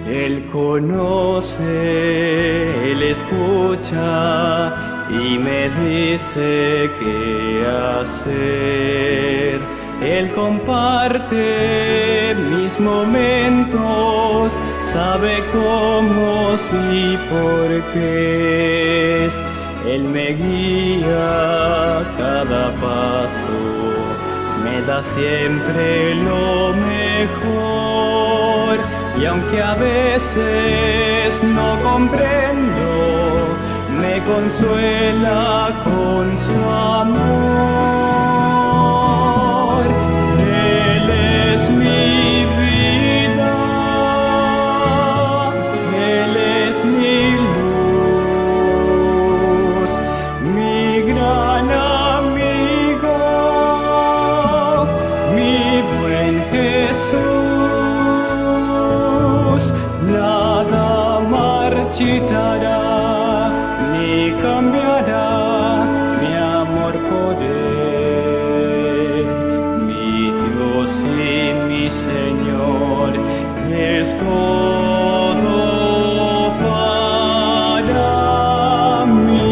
Él conoce, Él escucha y me dice qué hacer. Él comparte mis momentos, sabe cómo y por qué es. Él me guía cada paso, me da siempre lo mejor. Y aunque a veces no comprendo, me consuela con su amor. Él es mi vida, Él es mi luz, mi gran amigo, marchitará, ni cambiará mi amor por Él. Mi Dios y mi Señor es todo para mí.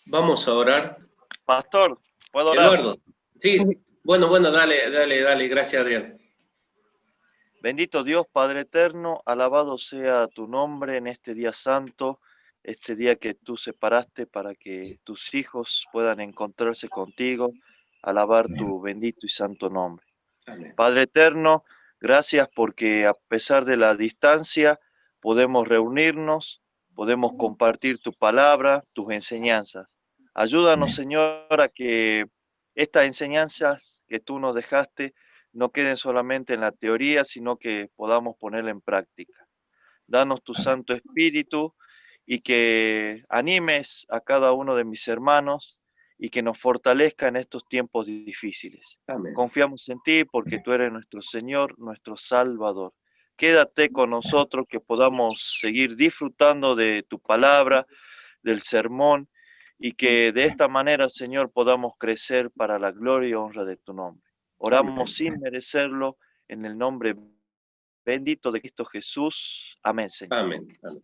Vamos a orar. Pastor, ¿puedo orar? Eduardo, sí, bueno, dale, gracias Adrián. Bendito Dios, Padre eterno, alabado sea tu nombre en este día santo, este día que tú separaste para que tus hijos puedan encontrarse contigo, alabar tu bendito y santo nombre. Amén. Padre eterno, gracias porque a pesar de la distancia podemos reunirnos, podemos compartir tu palabra, tus enseñanzas. Ayúdanos, Señor, a que estas enseñanzas que tú nos dejaste no queden solamente en la teoría, sino que podamos ponerla en práctica. Danos tu Santo Espíritu y que animes a cada uno de mis hermanos y que nos fortalezca en estos tiempos difíciles. Amén. Confiamos en ti porque tú eres nuestro Señor, nuestro Salvador. Quédate con nosotros, que podamos seguir disfrutando de tu palabra, del sermón, y que de esta manera, Señor, podamos crecer para la gloria y honra de tu nombre. Oramos sin merecerlo, en el nombre bendito de Cristo Jesús. Amén, Señor. Amén. Amén.